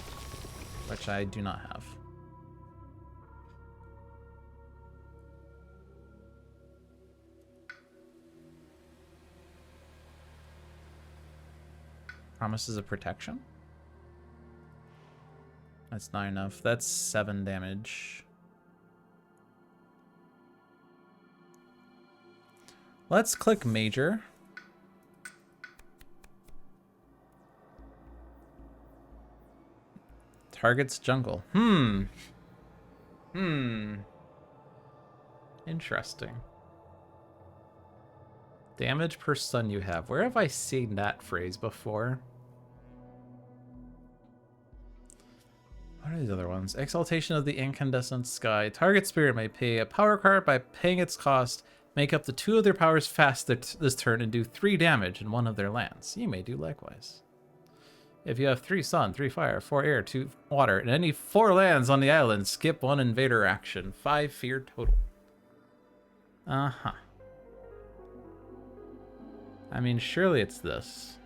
which I do not have. Promises of Protection? That's not enough. That's 7 damage. Let's click Major. Target's jungle. Interesting. Damage per stun you have. Where have I seen that phrase before? What are these other ones? Exaltation of the Incandescent Sky. Target spirit may pay a power card. By paying its cost, make up to 2 of their powers fast this turn and do 3 damage in one of their lands. You may do likewise. If you have 3 sun, 3 fire, 4 air, 2 water, and any 4 lands on the island, skip 1 invader action. 5 fear total. Uh-huh. I mean, surely it's this.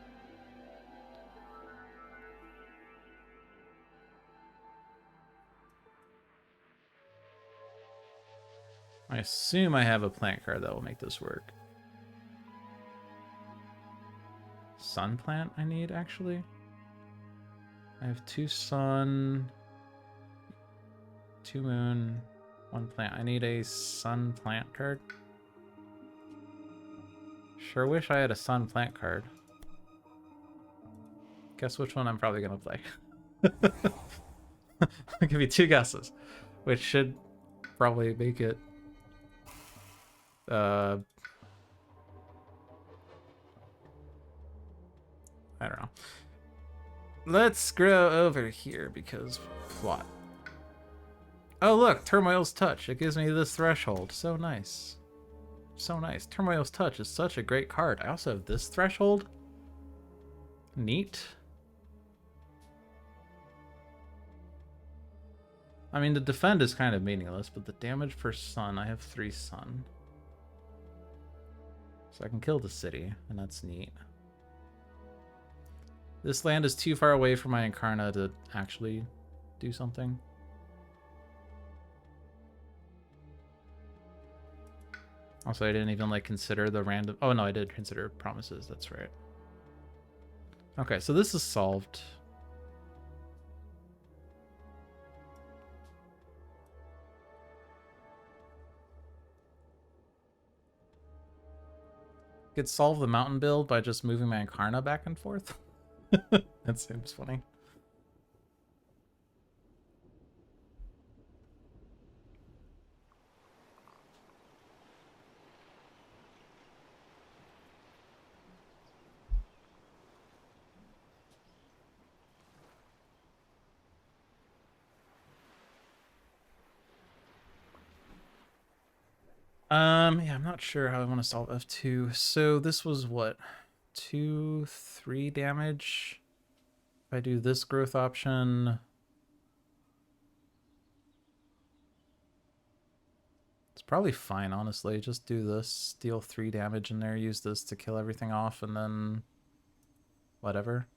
I assume I have a plant card that will make this work. Sun plant I need, actually. I have 2 sun, 2 moon, 1 plant. I need a sun plant card. Sure wish I had a sun plant card. Guess which one I'm probably gonna play. I'll give you 2 guesses, which should probably make it I don't know. Let's go over here because plot. Oh look, Turmoil's Touch. It gives me this threshold. So nice. So nice. Turmoil's Touch is such a great card. I also have this threshold. Neat. I mean, the defend is kind of meaningless, but the damage per sun, I have 3 sun. So I can kill the city, and that's neat. This land is too far away from my Incarna to actually do something. Also, I didn't even like consider the random... Oh no, I did consider promises, that's right. Okay, so this is solved. Could solve the mountain build by just moving my Incarna back and forth. That seems funny. Yeah, I'm not sure how I want to solve F2. So this was what? 2, 3 damage. If I do this growth option, it's probably fine, honestly. Just do this, deal 3 damage in there, use this to kill everything off, and then whatever.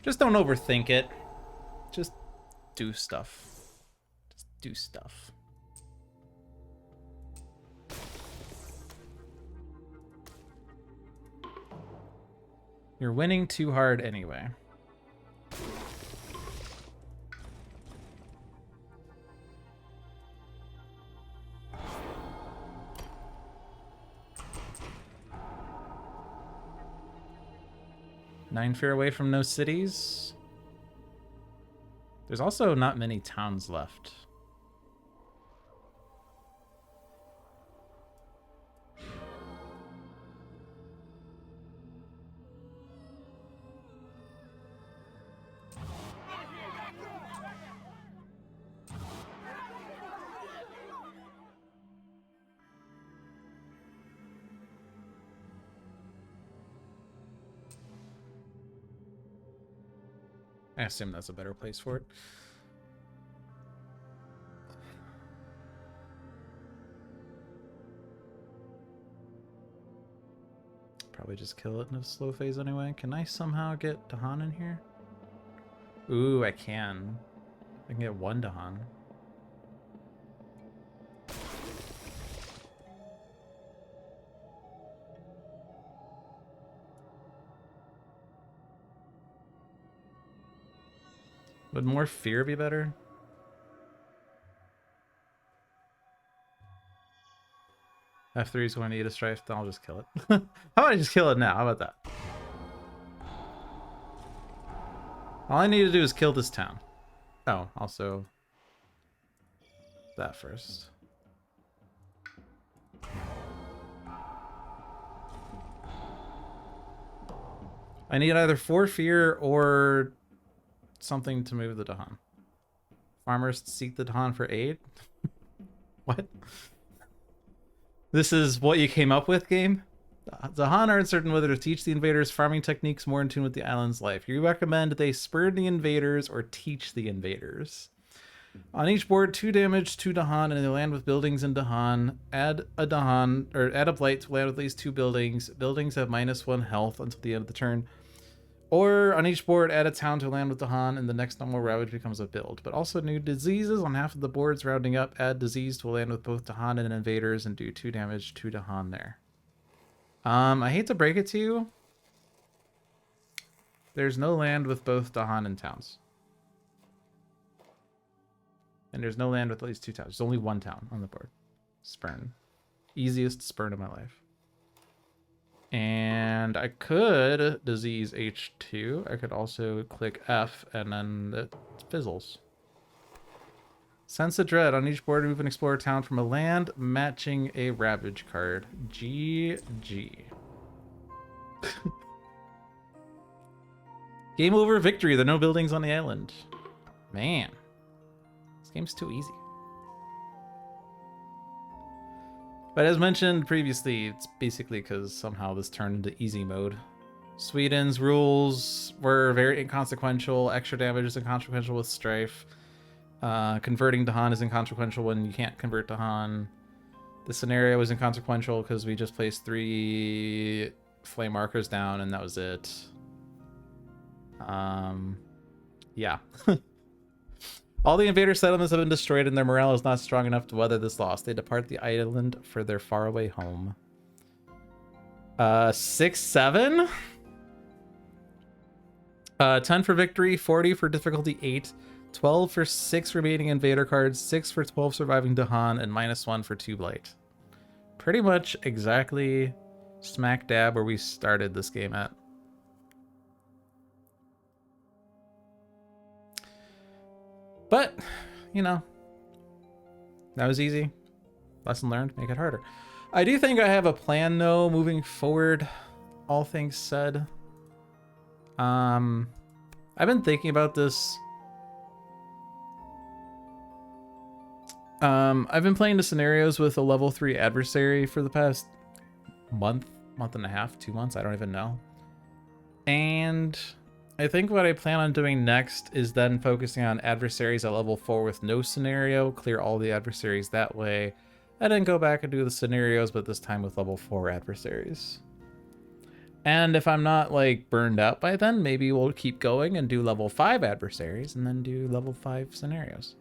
Just don't overthink it. Just do stuff. Just do stuff. You're winning too hard anyway. Nine fear away from no cities. There's also not many towns left. I assume that's a better place for it. Probably just kill it in a slow phase anyway. Can I somehow get Dahan in here? Ooh, I can. I can get 1 Dahan. Would more fear be better? F3 is going to eat a strife, then I'll just kill it. How about I just kill it now? How about that? All I need to do is kill this town. Oh, also that first. I need either 4 fear or something to move the Dahan. Farmers seek the Dahan for aid? What? This is what you came up with, game? The Han are uncertain whether to teach the invaders farming techniques more in tune with the island's life. You recommend they spur the invaders or teach the invaders. On each board, 2 damage to Dahan, and they land with buildings in Dahan. Add a Dahan, or add a blight to land with at least 2 buildings. Buildings have -1 health until the end of the turn. Or on each board, add a town to land with Dahan, and the next normal ravage becomes a build. But also new diseases on half of the boards, rounding up. Add disease to land with both Dahan and invaders, and do 2 damage to Dahan there. I hate to break it to you. There's no land with both Dahan and towns. And there's no land with at least 2 towns. There's only 1 town on the board. Spurn. Easiest spurn of my life. And I could disease H2. I could also click F and then it fizzles. Sense of Dread. On each board, move and explore a town from a land matching a Ravage card. GG. Game over, victory. There are no buildings on the island. Man. This game's too easy. But as mentioned previously, it's basically because somehow this turned into easy mode. Sweden's rules were very inconsequential. Extra damage is inconsequential with Strife. Converting Dahan is inconsequential when you can't convert Dahan. The scenario was inconsequential because we just placed 3 flame markers down and that was it. Yeah. All the invader settlements have been destroyed and their morale is not strong enough to weather this loss. They depart the island for their faraway home. 6, 7? 10 for victory, 40 for difficulty 8, 12 for 6 remaining invader cards, 6 for 12 surviving Dahan, and -1 for 2 blight. Pretty much exactly smack dab where we started this game at. But, you know, that was easy. Lesson learned, make it harder. I do think I have a plan, though, moving forward, all things said. I've been thinking about this. I've been playing the scenarios with a level 3 adversary for the past month and a half, 2 months, I don't even know. And I think what I plan on doing next is then focusing on adversaries at level 4 with no scenario, clear all the adversaries that way, and then go back and do the scenarios, but this time with level 4 adversaries. And if I'm not like burned out by then, maybe we'll keep going and do level 5 adversaries and then do level 5 scenarios.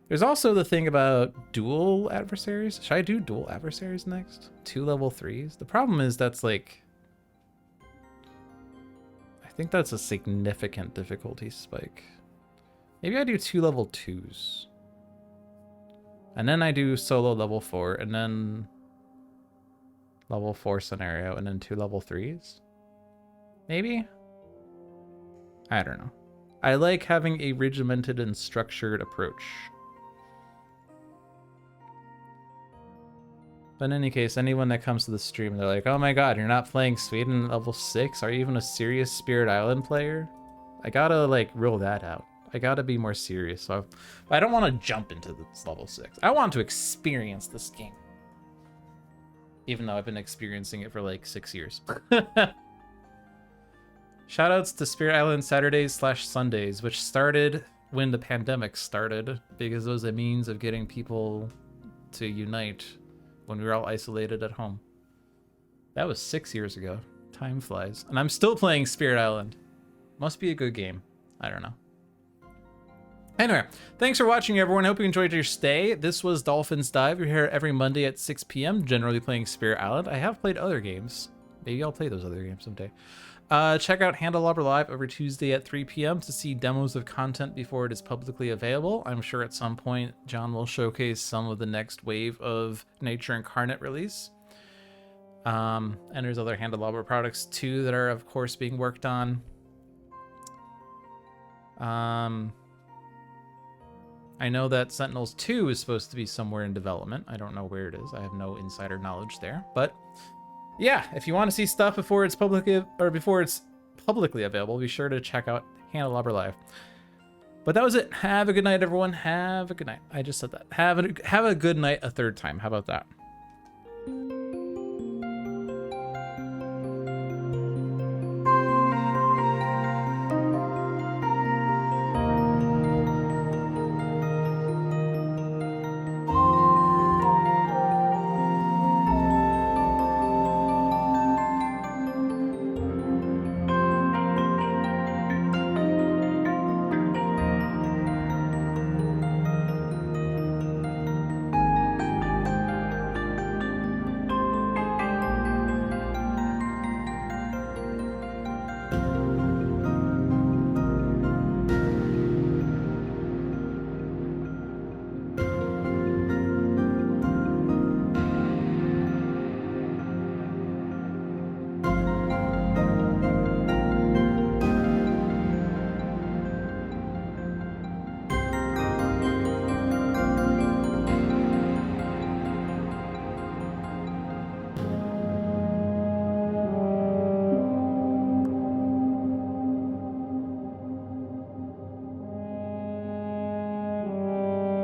There's also the thing about dual adversaries. Should I do dual adversaries next? 2 level 3s? The problem is that's like, I think that's a significant difficulty spike. Maybe I do 2 level 2s. And then I do solo level 4, and then level 4 scenario, and then 2 level 3s? Maybe? I don't know. I like having a regimented and structured approach. But in any case, anyone that comes to the stream, they're like, oh my god, you're not playing Sweden at level 6? Are you even a serious Spirit Island player? I gotta, like, rule that out. I gotta be more serious. So I don't want to jump into this level 6. I want to experience this game. Even though I've been experiencing it for, like, 6 years. Shoutouts to Spirit Island Saturdays/Sundays, which started when the pandemic started, because it was a means of getting people to unite when we were all isolated at home. That was 6 years ago. Time flies. And I'm still playing Spirit Island. Must be a good game. I don't know. Anyway, thanks for watching, everyone. Hope you enjoyed your stay. This was Dolphin's Dive. We're here every Monday at 6 p.m., generally playing Spirit Island. I have played other games. Maybe I'll play those other games someday. Check out Handelabra Live every Tuesday at 3 p.m. to see demos of content before it is publicly available. I'm sure at some point John will showcase some of the next wave of Nature Incarnate release. And there's other Handelabra products too that are, of course, being worked on. I know that Sentinels 2 is supposed to be somewhere in development. I don't know where it is. I have no insider knowledge there. But yeah, if you want to see stuff before it's publicly available, be sure to check out Handelabra Live. But that was it. Have a good night, everyone. Have a good night. I just said that. Have a good night a third time. How about that?